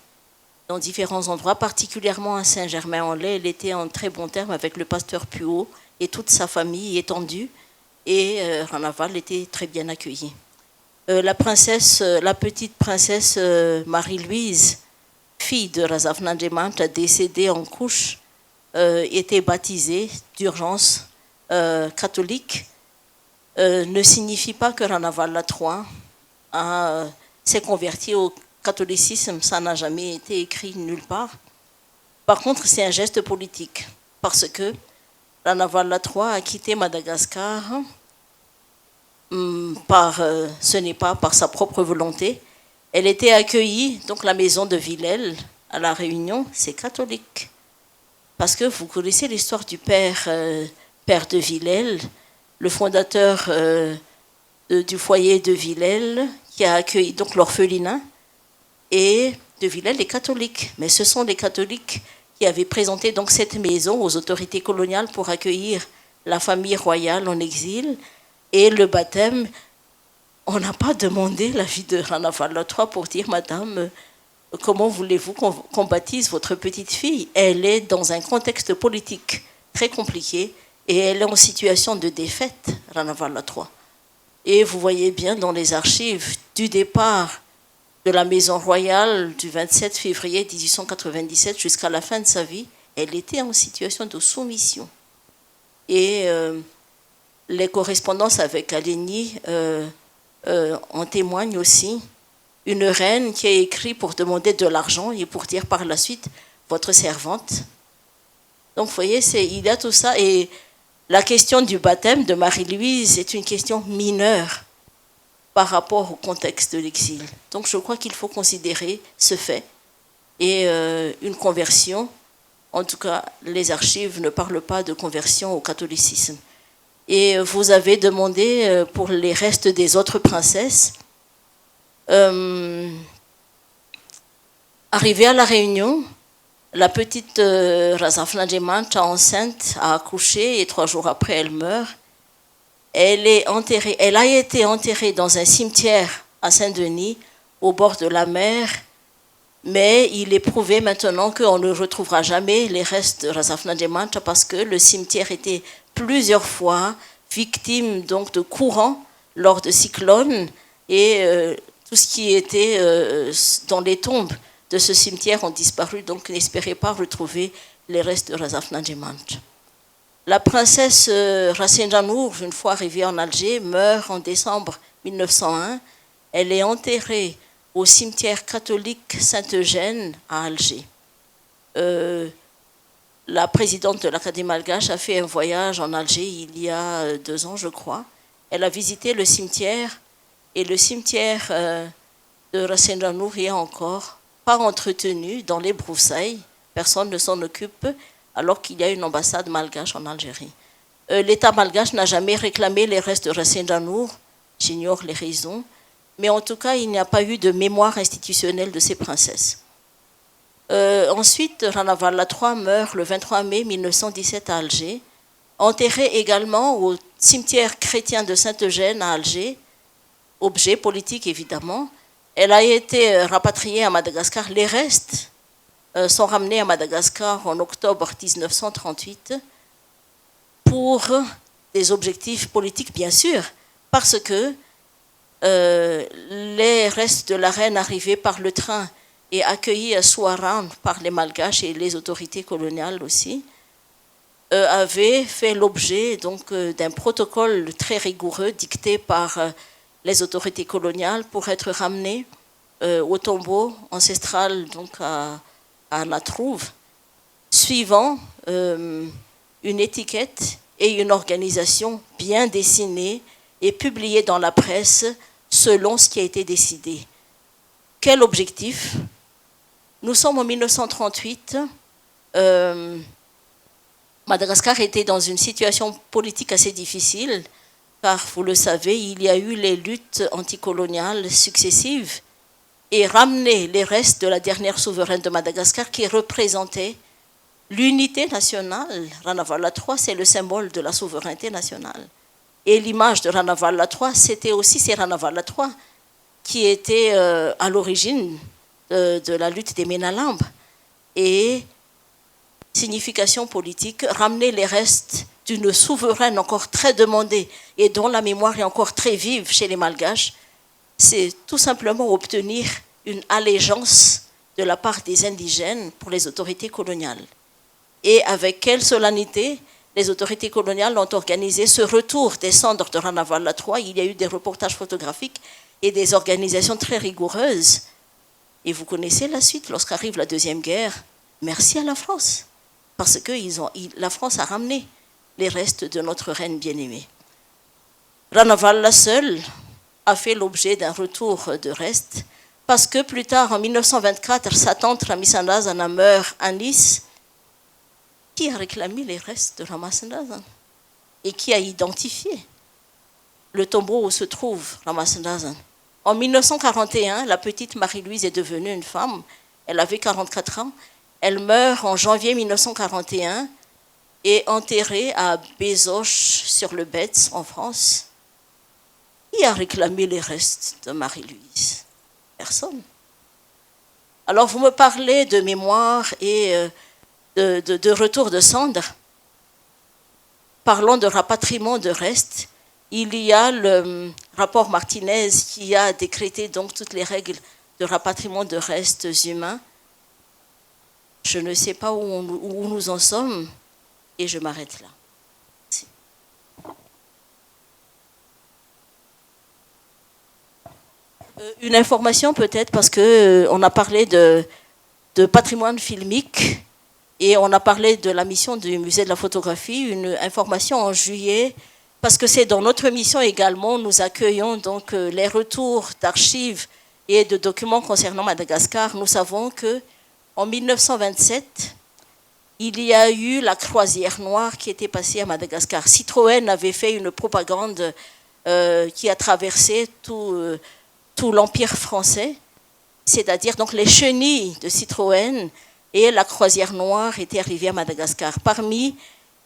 dans différents endroits, particulièrement à Saint-Germain-en-Laye. Elle était en très bon terme avec le pasteur Puot et toute sa famille étendue. Et Ranaval était très bien accueilli. La petite princesse Marie-Louise, fille de Razafna-Gemant, décédée en couche, était baptisée d'urgence catholique, ne signifie pas que Ranavalna III s'est converti au catholicisme. Ça n'a jamais été écrit nulle part. Par contre, c'est un geste politique, parce que Ranavalna III a quitté Madagascar. Ce n'est pas par sa propre volonté. Elle était accueillie, donc la maison de Villèle à La Réunion, c'est catholique. Parce que vous connaissez l'histoire du père de Villèle, le fondateur du foyer de Villèle, qui a accueilli donc l'orphelinat, et de Villèle est catholique. Mais ce sont les catholiques qui avaient présenté donc cette maison aux autorités coloniales pour accueillir la famille royale en exil. Et le baptême, on n'a pas demandé l'avis de Ranavalna III pour dire, Madame, comment voulez-vous qu'on baptise votre petite fille? Elle est dans un contexte politique très compliqué et elle est en situation de défaite, Ranavalna III. Et vous voyez bien dans les archives du départ de la maison royale du 27 février 1897 jusqu'à la fin de sa vie, elle était en situation de soumission. Et les correspondances avec Aligny en témoignent aussi. Une reine qui a écrit pour demander de l'argent et pour dire par la suite votre servante. Donc vous voyez, il y a tout ça. Et la question du baptême de Marie-Louise est une question mineure par rapport au contexte de l'exil. Donc je crois qu'il faut considérer ce fait. Et une conversion, en tout cas les archives ne parlent pas de conversion au catholicisme. Et vous avez demandé pour les restes des autres princesses. Arrivée à La Réunion, la petite Razafna-Gemant, enceinte, a accouché et 3 jours après, elle meurt. Elle a été enterrée dans un cimetière à Saint-Denis, au bord de la mer, mais il est prouvé maintenant qu'on ne retrouvera jamais les restes de Razafna-Gemant parce que le cimetière était plusieurs fois victime donc de courants lors de cyclones et tout ce qui était dans les tombes de ce cimetière ont disparu, donc n'espérez pas retrouver les restes de Razafna-Gemant. La princesse Rasindanour, une fois arrivée en Alger, meurt en décembre 1901. Elle est enterrée au cimetière catholique Saint-Eugène à Alger. La présidente de l'Académie malgache a fait un voyage en Alger il y a 2 ans, je crois. Elle a visité le cimetière, et le cimetière de Ras Nour est encore pas entretenu dans les broussailles. Personne ne s'en occupe, alors qu'il y a une ambassade malgache en Algérie. L'État malgache n'a jamais réclamé les restes de Ras Nour. J'ignore les raisons. Mais en tout cas, il n'y a pas eu de mémoire institutionnelle de ces princesses. Ensuite, Rana Walla III meurt le 23 mai 1917 à Alger, enterrée également au cimetière chrétien de Saint-Eugène à Alger, objet politique évidemment. Elle a été rapatriée à Madagascar. Les restes sont ramenés à Madagascar en octobre 1938 pour des objectifs politiques, bien sûr, parce que les restes de la reine arrivés par le train et accueillis à Souaran par les Malgaches et les autorités coloniales aussi, avaient fait l'objet donc d'un protocole très rigoureux dicté par les autorités coloniales pour être ramenés au tombeau ancestral donc à Natrouve, suivant une étiquette et une organisation bien dessinée et publiée dans la presse selon ce qui a été décidé. Quel objectif? Nous sommes en 1938. Madagascar était dans une situation politique assez difficile, car vous le savez, il y a eu les luttes anticoloniales successives et ramener les restes de la dernière souveraine de Madagascar qui représentait l'unité nationale. Rana Walla III, c'est le symbole de la souveraineté nationale. Et l'image de Rana Walla III, c'était aussi c'est Rana Walla III qui était à l'origine de la lutte des Ménalambes. Et signification politique, ramener les restes d'une souveraine encore très demandée et dont la mémoire est encore très vive chez les Malgaches, c'est tout simplement obtenir une allégeance de la part des indigènes pour les autorités coloniales. Et avec quelle solennité les autorités coloniales ont organisé ce retour des cendres de Rana Walla III. Il y a eu des reportages photographiques et des organisations très rigoureuses. Et vous connaissez la suite, lorsqu'arrive la Deuxième Guerre, merci à la France, parce que la France a ramené les restes de notre reine bien-aimée. Rana Walla seule a fait l'objet d'un retour de restes, parce que plus tard, en 1924, sa tante Ramisandazana meurt à Nice. Qui a réclamé les restes de Ramisandazana et qui a identifié le tombeau où se trouve Ramisandazana? En 1941, la petite Marie-Louise est devenue une femme. Elle avait 44 ans. Elle meurt en janvier 1941 et enterrée à Bézoche, sur le Betz, en France. Qui a réclamé les restes de Marie-Louise? Personne. Alors vous me parlez de mémoire et de retour de cendres. Parlons de rapatriement de restes. Il y a le rapport Martinez qui a décrété donc toutes les règles de rapatriement de restes humains. Je ne sais pas où nous en sommes et je m'arrête là. Merci. Une information peut-être parce que on a parlé de patrimoine filmique et on a parlé de la mission du musée de la photographie. Une information en juillet, parce que c'est dans notre mission également, nous accueillons donc les retours d'archives et de documents concernant Madagascar. Nous savons que en 1927, il y a eu la croisière noire qui était passée à Madagascar. Citroën avait fait une propagande qui a traversé tout l'Empire français, c'est-à-dire donc les chenilles de Citroën et la croisière noire étaient arrivées à Madagascar. Parmi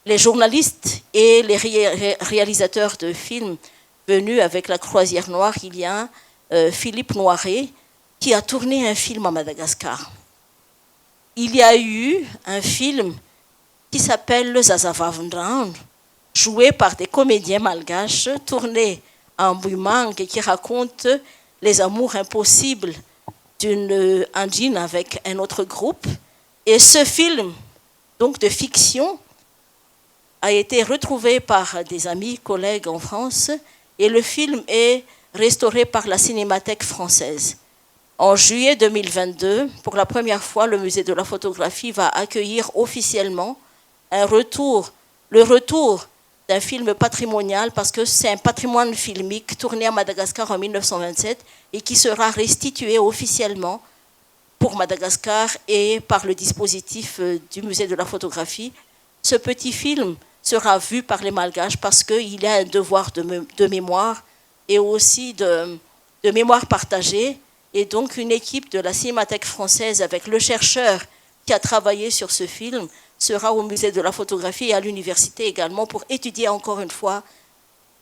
les journalistes et les réalisateurs de films venus avec la croisière noire, il y a Philippe Noiret qui a tourné un film à Madagascar. Il y a eu un film qui s'appelle Le Zazavavndran, joué par des comédiens malgaches, tourné en Mbouimang et qui raconte les amours impossibles d'une Indine avec un autre groupe. Et ce film, donc de fiction, a été retrouvé par des amis, collègues en France, et le film est restauré par la Cinémathèque française. En juillet 2022, pour la première fois, le musée de la photographie va accueillir officiellement le retour d'un film patrimonial, parce que c'est un patrimoine filmique tourné à Madagascar en 1927 et qui sera restitué officiellement pour Madagascar et par le dispositif du musée de la photographie. Ce petit film sera vu par les Malgaches parce qu'il y a un devoir de mémoire et aussi de mémoire partagée. Et donc une équipe de la Cinémathèque française avec le chercheur qui a travaillé sur ce film sera au musée de la photographie et à l'université également pour étudier encore une fois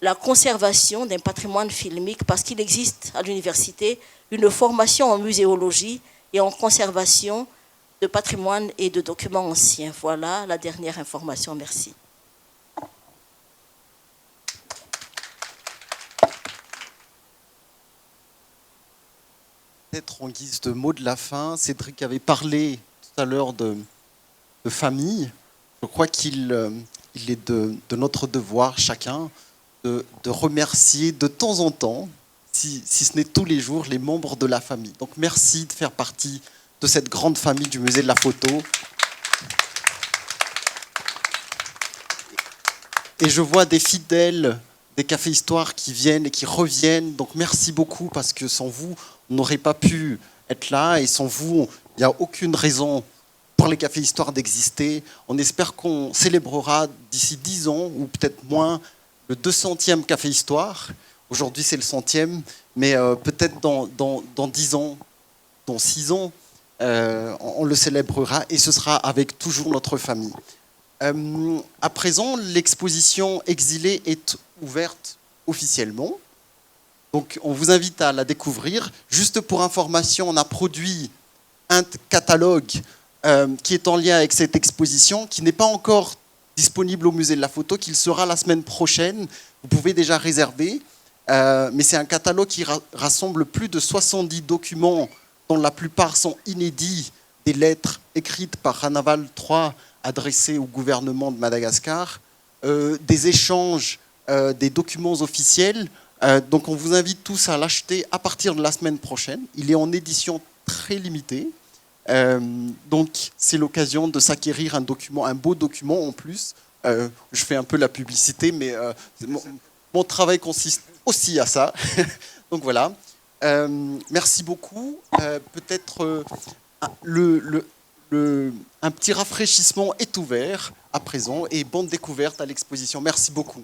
la conservation d'un patrimoine filmique, parce qu'il existe à l'université une formation en muséologie et en conservation de patrimoine et de documents anciens. Voilà la dernière information. Merci. Peut-être en guise de mot de la fin, Cédric avait parlé tout à l'heure de famille. Je crois qu'il est de notre devoir, chacun, de remercier de temps en temps, si ce n'est tous les jours, les membres de la famille. Donc merci de faire partie de cette grande famille du musée de la photo. Et je vois des fidèles des Cafés Histoire qui viennent et qui reviennent. Donc merci beaucoup, parce que sans vous, on n'aurait pas pu être là. Et sans vous, il n'y a aucune raison pour les Cafés Histoire d'exister. On espère qu'on célébrera d'ici 10 ans, ou peut-être moins, le 200e Café Histoire. Aujourd'hui, c'est le 100e, mais peut-être dans 10 ans, dans 6 ans, on le célébrera, et ce sera avec toujours notre famille. À présent, l'exposition Exilés est ouverte officiellement. Donc, on vous invite à la découvrir. Juste pour information, on a produit un catalogue qui est en lien avec cette exposition, qui n'est pas encore disponible au musée de la photo, qu'il sera la semaine prochaine. Vous pouvez déjà réserver. Mais c'est un catalogue qui rassemble plus de 70 documents, dont la plupart sont inédits, des lettres écrites par Ranaval III adressées au gouvernement de Madagascar, des échanges, des documents officiels. Donc on vous invite tous à l'acheter à partir de la semaine prochaine. Il est en édition très limitée. Donc c'est l'occasion de s'acquérir un beau document en plus. Je fais un peu la publicité, mais mon travail consiste aussi à ça. Donc voilà. Merci beaucoup. Peut-être un petit rafraîchissement est ouvert à présent, et bonne découverte à l'exposition. Merci beaucoup.